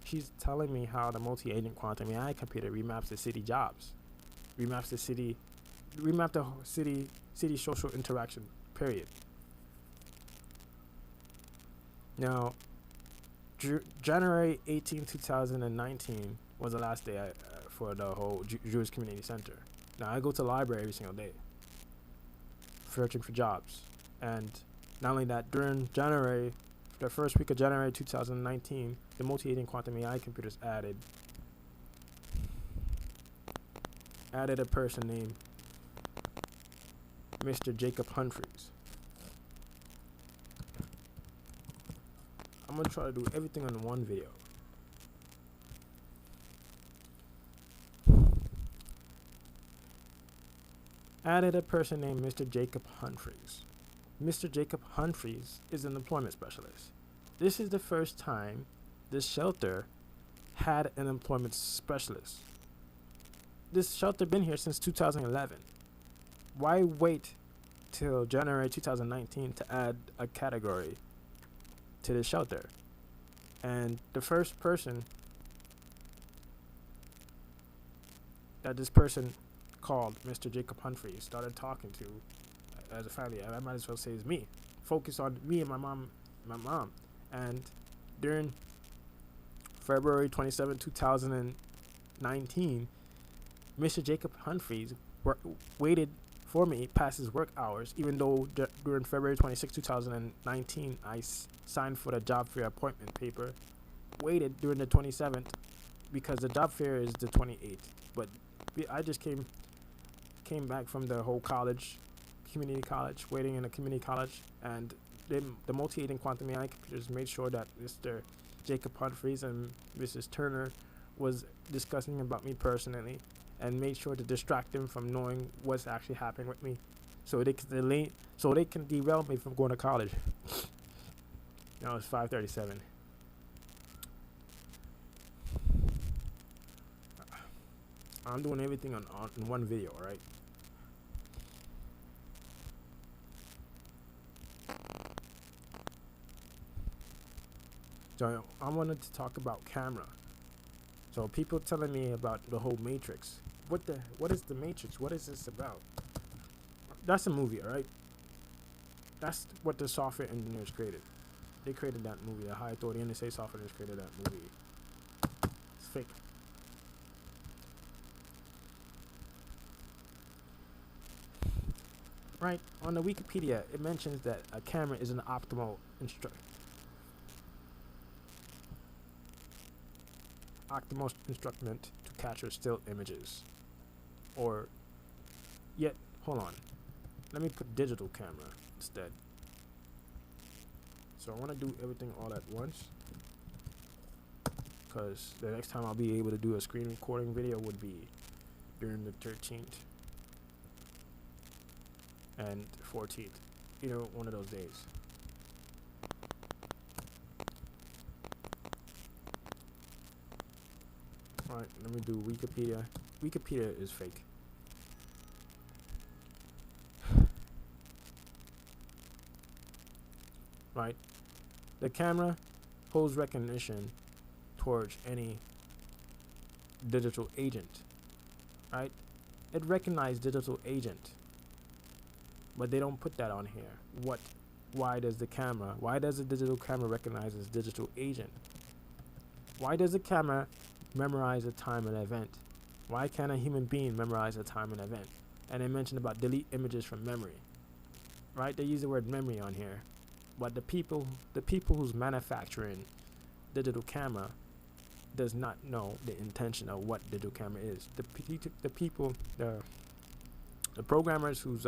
She's telling me how the multi-agent quantum AI computer remaps the city jobs, remap the whole city social interaction, period. Now, January 18, 2019 was the last day for the whole Jewish Community Center. Now, I go to the library every single day, searching for jobs. And not only that, during the first week of January 2019, the multi-agent quantum AI computers added a person named Mr. Jacob Humphreys. I'm going to try to do everything in one video. Added a person named Mr. Jacob Humphreys. Mr. Jacob Humphreys is an employment specialist. This is the first time this shelter had an employment specialist. This shelter been here since 2011. Why wait till January 2019 to add a category to the shelter? And the first person that this person called, Mr. Jacob Humphreys, started talking to as a family, I might as well say is me. Focus on me and my mom. And during February 27, 2019, Mr. Jacob Humphreys waited for me past his work hours, even though during February 26, 2019, I signed for the job fair appointment paper. Waited during the 27th because the job fair is the 28th. But I just came back from the whole community college, waiting in a community college, and the multi-agent quantum AI computers made sure that Mr. Jacob Humphreys and Mrs. Turner was discussing about me personally, and made sure to distract them from knowing what's actually happening with me, so they can derail me from going to college. Now it's 5:37. I'm doing everything in one video, right? So I wanted to talk about camera. So people telling me about the whole Matrix. What is the Matrix? What is this about? That's a movie, alright? That's what the software engineers created. They created that movie. The High Authority NSA software engineers created that movie. It's fake. Right, on the Wikipedia, it mentions that a camera is an optimal instrument to capture still images. Or, yet, hold on. Let me put digital camera instead. So I want to do everything all at once, because the next time I'll be able to do a screen recording video would be during the 13th and 14th, either one of those days. Alright, let me do Wikipedia. Wikipedia is fake. Right? The camera holds recognition towards any digital agent. Right? It recognizes digital agent. But they don't put that on here. Why does the digital camera recognize as digital agent? Why does the camera memorize a time and event? Why can't a human being memorize a time and event? And they mentioned about delete images from memory. Right? They use the word memory on here. But the people who's manufacturing digital camera does not know the intention of what digital camera is. The programmers who's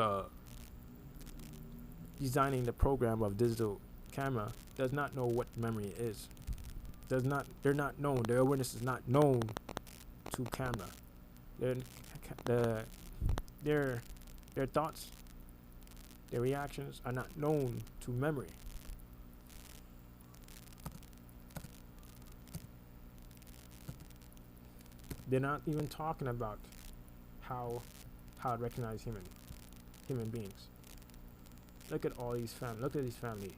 designing the program of digital camera does not know what memory is. They're not known. Their awareness is not known to camera. Their thoughts, their reactions are not known to memory. They're not even talking about how it recognizes human beings. Look at all these family.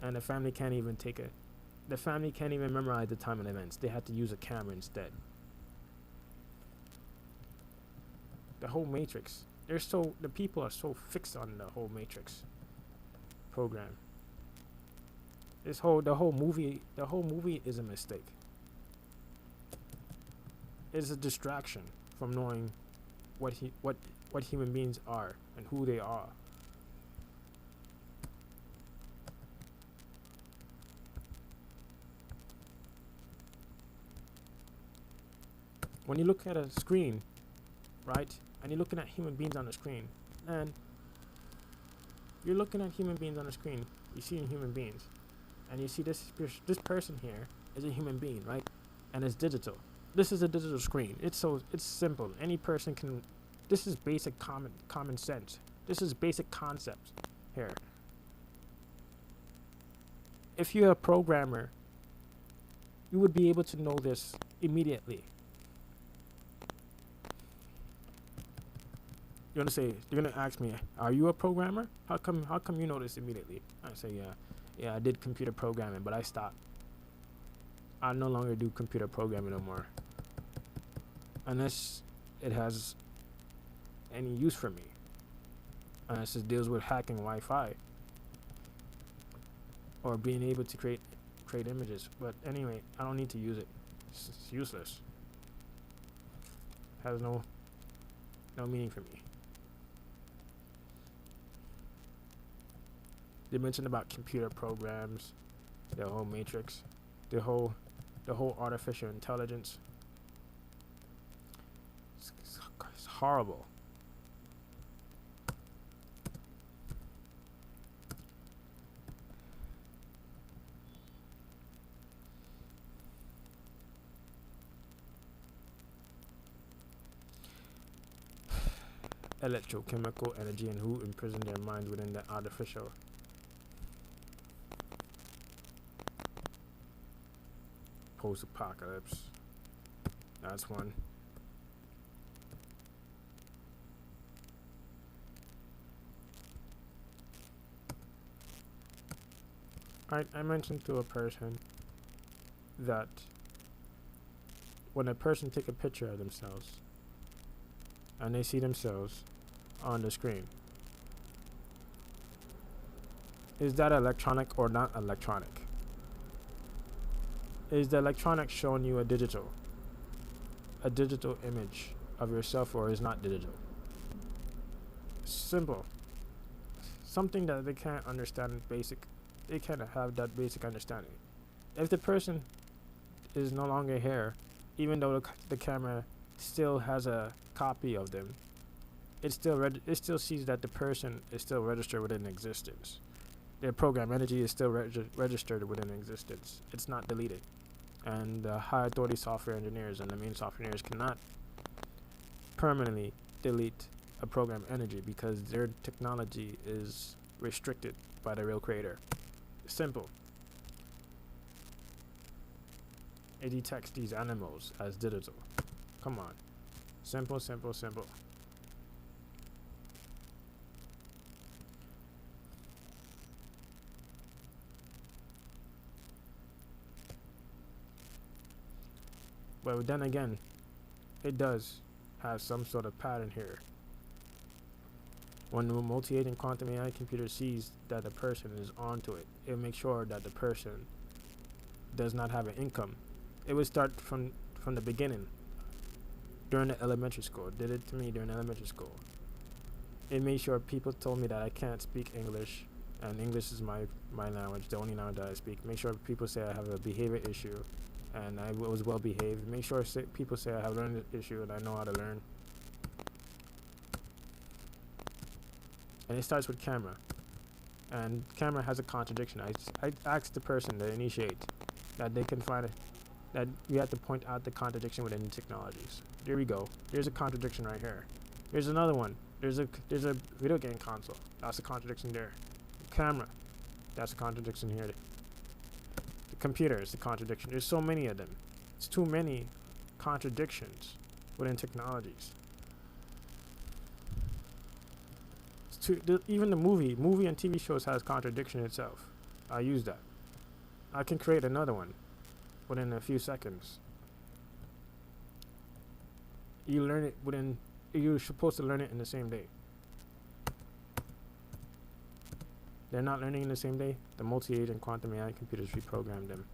And the family can't even memorize the time and events. They had to use a camera instead. The whole Matrix. The people are so fixed on the whole Matrix program. The whole movie is a mistake. It's a distraction from knowing what human beings are and who they are. When you look at a screen, right, and you're looking at human beings on the screen, and you're looking at human beings on the screen, you're seeing human beings, and you see this person here is a human being, right, and it's digital. This is a digital screen. It's simple. Any person can. This is basic common sense. This is basic concepts here. If you're a programmer, you would be able to know this immediately. You're gonna ask me, are you a programmer? How come you know this immediately? I say, yeah, I did computer programming, but I stopped. I no longer do computer programming no more, unless it has any use for me. Unless it deals with hacking Wi-Fi or being able to create images. But anyway, I don't need to use it. It's useless. Has no meaning for me. They mentioned about computer programs, the whole Matrix, the whole artificial intelligence. It's horrible. Electrochemical energy and who imprison their minds within the artificial. Post-apocalypse. That's one. I mentioned to a person that when a person take a picture of themselves and they see themselves on the screen, is that electronic or not electronic? Is the electronic showing you a digital image of yourself, or is not digital? Simple. Something that they can't understand they can't have that basic understanding. If the person is no longer here, even though the camera still has a copy of them, it still sees that the person is still registered within existence. their program energy is still registered within existence. It's not deleted. And the high authority software engineers and the main software engineers cannot permanently delete a program energy because their technology is restricted by the real creator. Simple. It detects these animals as digital. Come on. Simple, simple, simple. But then again, it does have some sort of pattern here. When the multi-agent quantum AI computer sees that the person is onto it, it'll make sure that the person does not have an income. It would start from the beginning. During the elementary school, it did it to me during elementary school. It made sure people told me that I can't speak English, and English is my language, the only language that I speak. Make sure people say I have a behavior issue, and I was well behaved. Make sure people say I have a learning issue, and I know how to learn. And it starts with camera, and camera has a contradiction. I asked the person to initiate that they can find it, that we have to point out the contradiction within the technologies. There we go. There's a contradiction right here. Here's another one. There's a video game console. That's a contradiction there. Camera. That's a contradiction here. The computer is a contradiction. There's so many of them. It's too many contradictions within technologies. Even the movie and TV shows has contradiction itself. I use that. I can create another one within a few seconds. You learn it within. You're supposed to learn it in the same day. They're not learning in the same day. The multi-agent quantum AI computers reprogram them.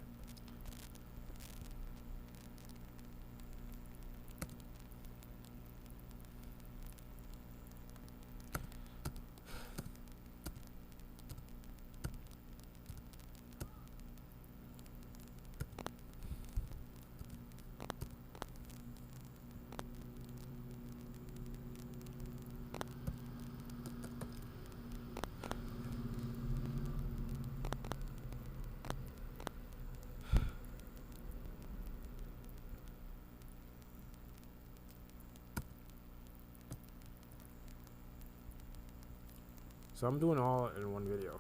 So I'm doing all in one video.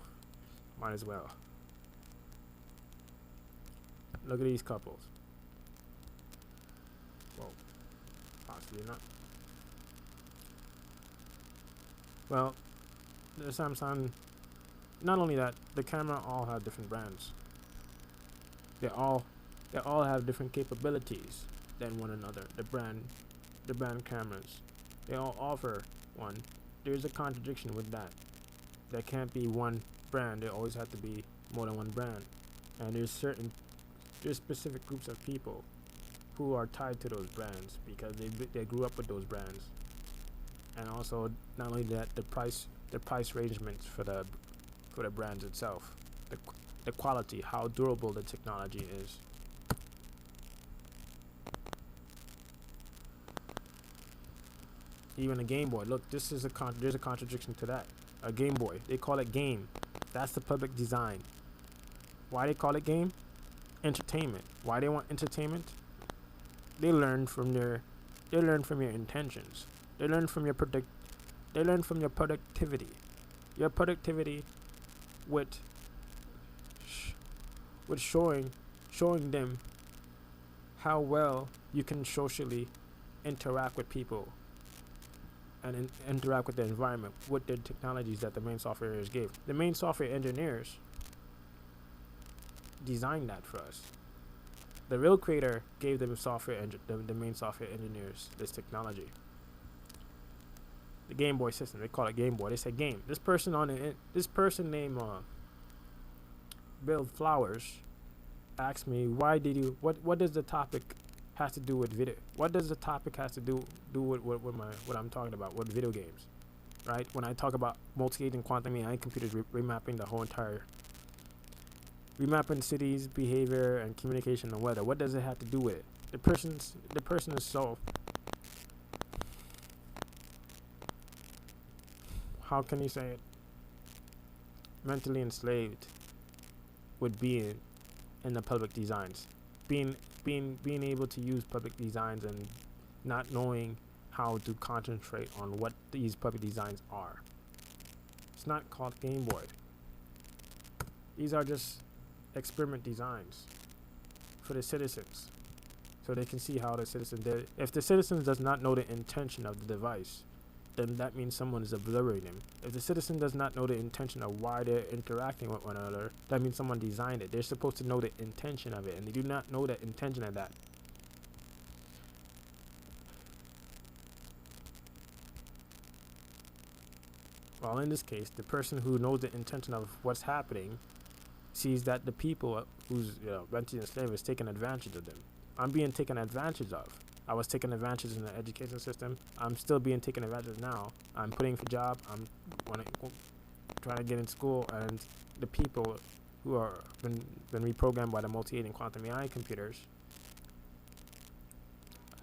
Might as well. Look at these couples. Well, possibly not. Well, the Samsung, not only that, the camera all have different brands. They all have different capabilities than one another. The brand cameras, they all offer one. There's a contradiction with that. There can't be one brand. There always have to be more than one brand. And there's specific groups of people who are tied to those brands because they grew up with those brands. And also, not only that, the price arrangements for the brands itself, the quality, how durable the technology is. Even a Game Boy. Look, this is there's a contradiction to that. A Game Boy. They call it game. That's the public design. Why they call it game? Entertainment. Why they want entertainment? They learn from your intentions. They learn from your productivity. Your productivity with showing them how well you can socially interact with people and interact with the environment with the technologies that the main software engineers gave. The main software engineers designed that for us. The real creator gave them the main software engineers this technology. The Game Boy system, they call it Game Boy. They say game. This person named Bill Flowers asked me, what does the topic has to do with video? What does the topic has to do with what I'm talking about, with video games, right? When I talk about multi-agent quantum AI computers remapping the whole entire, remapping cities, behavior, and communication and weather, what does it have to do with it? The person is so, how can you say it? mentally enslaved with being in the public designs, being able to use public designs and not knowing how to concentrate on what these public designs are. It's not called Game Boy. These are just experiment designs for the citizens, so they can see how the citizen did. If the citizen does not know the intention of the device, then that means someone is observing them. If the citizen does not know the intention of why they're interacting with one another, that means someone designed it. They're supposed to know the intention of it, and they do not know the intention of that. Well, in this case, the person who knows the intention of what's happening sees that the people who's renting and slave is taking advantage of them. I'm being taken advantage of. I was taken advantage in the education system. I'm still being taken advantage of now. I'm putting for job. I'm trying to get in school, and the people who are been reprogrammed by the multi-agent quantum AI computers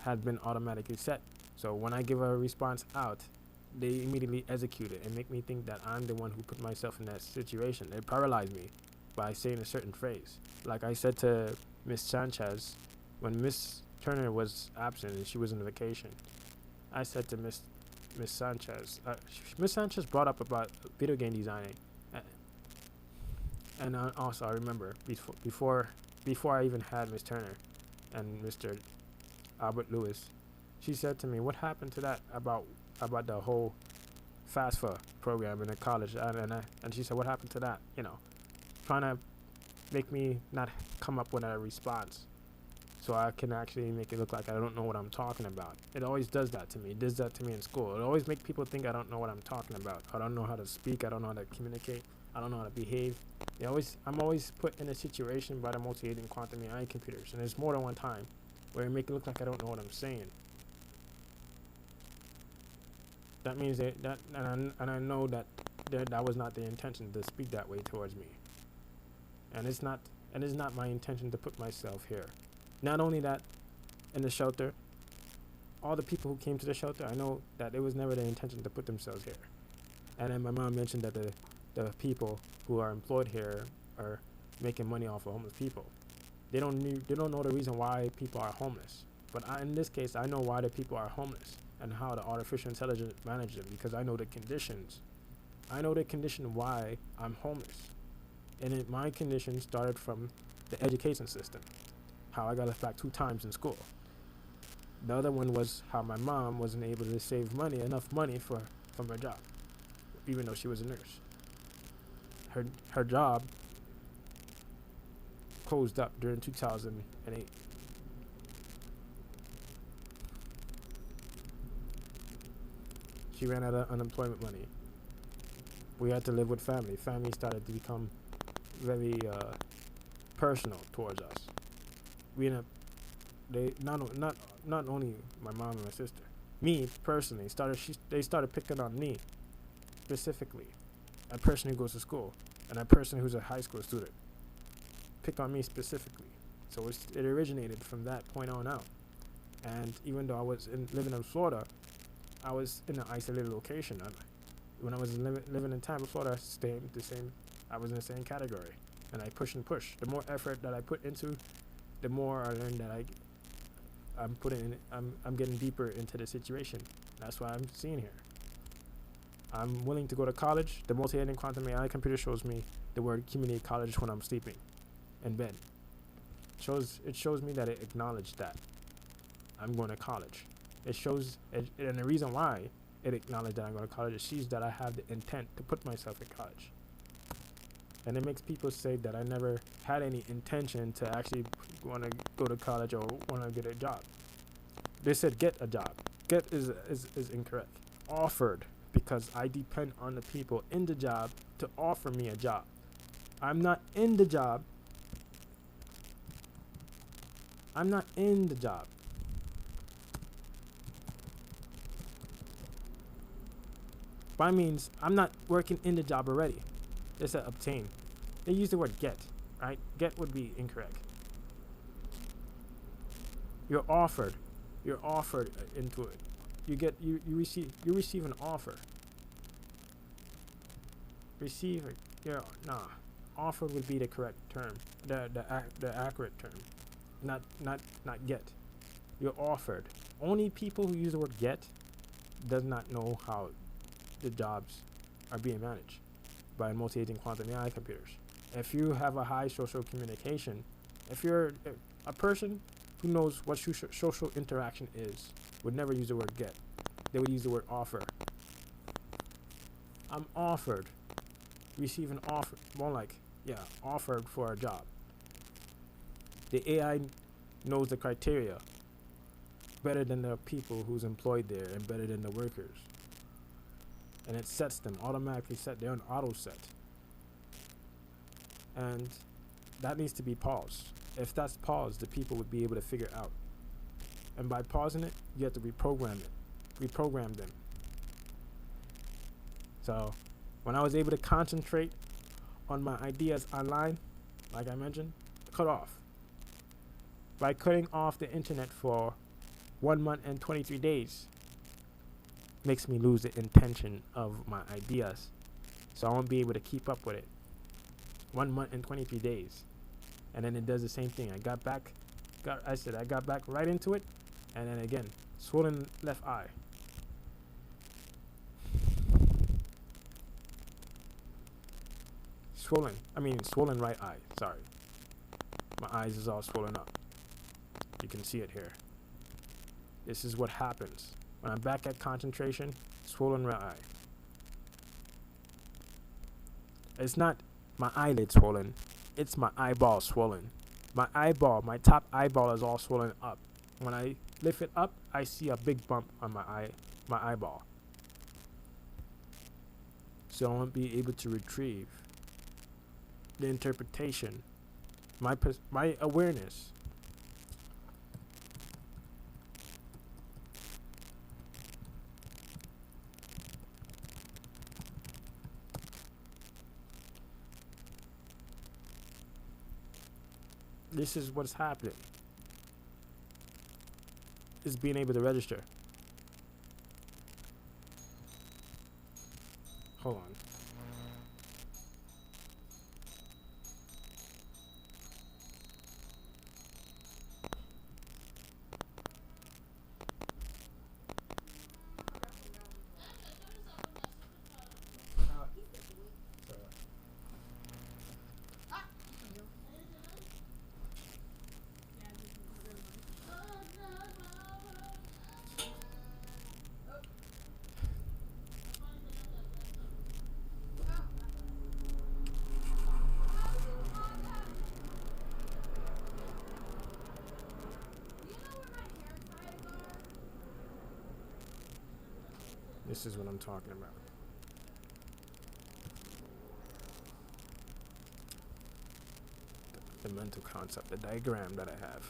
had been automatically set. So when I give a response out, they immediately execute it and make me think that I'm the one who put myself in that situation. They paralyze me by saying a certain phrase. Like I said to Miss Sanchez, when Miss Turner was absent and she was on vacation, I said to Miss Sanchez, Miss Sanchez brought up about video game designing, and also I remember before I even had Miss Turner and Mr. Albert Lewis, she said to me, "What happened to that about the whole FAFSA program in the college?" And she said, "What happened to that?" Trying to make me not come up with a response, so I can actually make it look like I don't know what I'm talking about. It always does that to me. It does that to me in school. It always makes people think I don't know what I'm talking about. I don't know how to speak. I don't know how to communicate. I don't know how to behave. I'm always put in a situation by the multi-agent quantum AI computers, and there's more than one time where it make it look like I don't know what I'm saying. That means and I know that was not the intention to speak that way towards me. And it's not my intention to put myself here. Not only that, in the shelter, all the people who came to the shelter, I know that it was never their intention to put themselves here. And then my mom mentioned that the people who are employed here are making money off of homeless people. They don't know the reason why people are homeless. But in this case, I know why the people are homeless and how the artificial intelligence manages them, because I know the conditions. I know the condition why I'm homeless. And my condition started from the education system, how I got left back 2 times in school. The other one was how my mom wasn't able to save enough money from her job, even though she was a nurse. Her job closed up during 2008. She ran out of unemployment money. We had to live with family. Family started to become very personal towards us. They not only my mom and my sister, me personally they started picking on me specifically, a person who goes to school and a person who's a high school student. Pick on me specifically. So it originated from that point on out. And even though I was living in Florida, I was in an isolated location. When I was living in Tampa, Florida, I was in the same category. And I push and push. The more effort that I put into, the more I learned that I'm getting deeper into the situation. That's why I'm seeing here. I'm willing to go to college. The multi-agent quantum AI computer shows me the word community college when I'm sleeping in bed. It shows me that it acknowledged that I'm going to college. And the reason why it acknowledged that I'm going to college is sees that I have the intent to put myself in college. And it makes people say that I never had any intention to actually want to go to college or want to get a job. They said get a job. Get is incorrect. Offered, because I depend on the people in the job to offer me a job. I'm not in the job. I'm not in the job. By means, I'm not working in the job already. They said obtain. They use the word get, right? Get would be incorrect. You're offered into it. You receive an offer. Receive you're nah. Offered would be the correct term, the accurate term, not get. You're offered. Only people who use the word get does not know how the jobs are being managed by multi-agent quantum AI computers. If you have a high social communication, if you're a person who knows what social interaction is, would never use the word get. They would use the word offer. I'm offered, receive an offer, more like, yeah, offered for a job. The AI knows the criteria better than the people who's employed there and better than the workers. And it sets them automatically set. They're on auto set. And that needs to be paused. If that's paused, the people would be able to figure it out. And by pausing it, you have to reprogram them. So when I was able to concentrate on my ideas online, like I mentioned, cut off. By cutting off the internet for 1 month and 23 days, makes me lose the intention of my ideas. So I won't be able to keep up with it. 1 month and 23 days. And then it does the same thing. I got back right into it, and then again, swollen left eye. Swollen right eye, sorry. My eyes is all swollen up. You can see it here. This is what happens. When I'm back at concentration, swollen right eye. It's not my eyelid swollen, it's my eyeball swollen. My top eyeball is all swollen up. When I lift it up, I see a big bump on my eyeball. So I won't be able to retrieve the interpretation, my awareness. This is what's happening. Is being able to register. Hold on. This is what I'm talking about. The mental concept, the diagram that I have.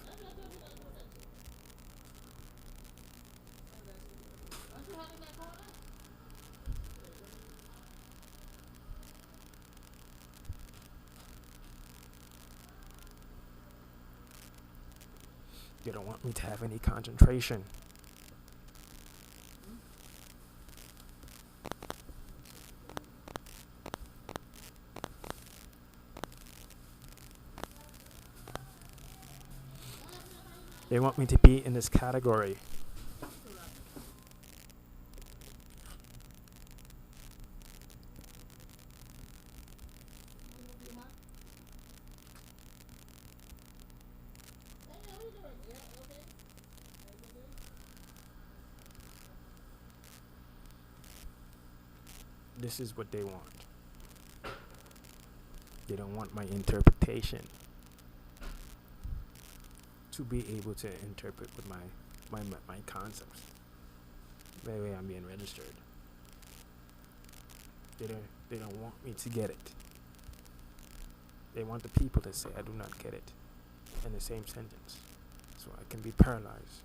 They don't want me to have any concentration. They want me to be in this category. This is what they want. They don't want my interpretation. To be able to interpret with my concepts. That way I'm being registered. They don't want me to get it. They want the people to say I do not get it in the same sentence. So I can be paralyzed.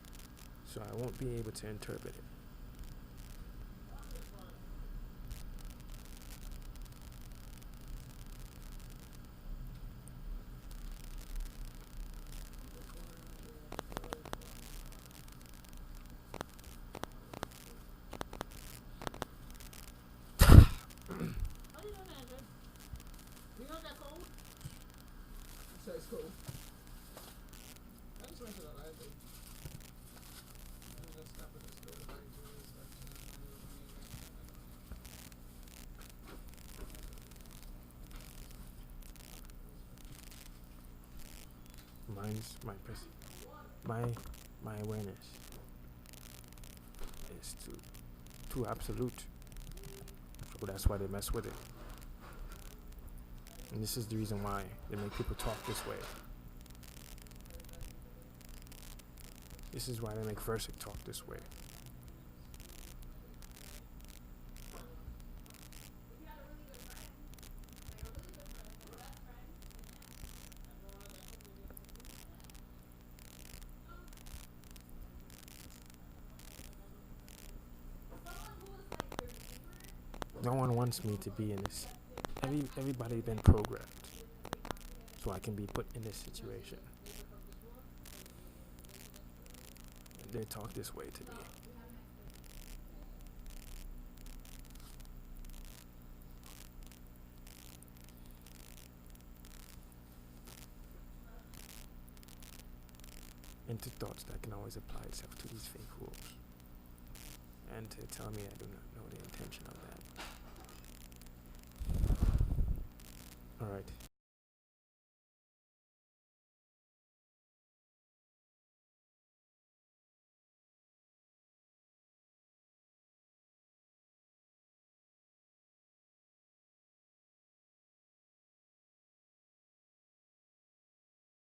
So I won't be able to interpret it. That's cool. I just went to the library. I just stopped at the store to buy jewelry stuff. Mine's my awareness is too absolute. So that's why they mess with it. And this is the reason why they make people talk this way. This is why they make Versik talk this way. No one wants me to be in this. Everybody been programmed so I can be put in this situation. And they talk this way to me. Into thoughts that can always apply itself to these fake rules. And to tell me I do not know the intention of that.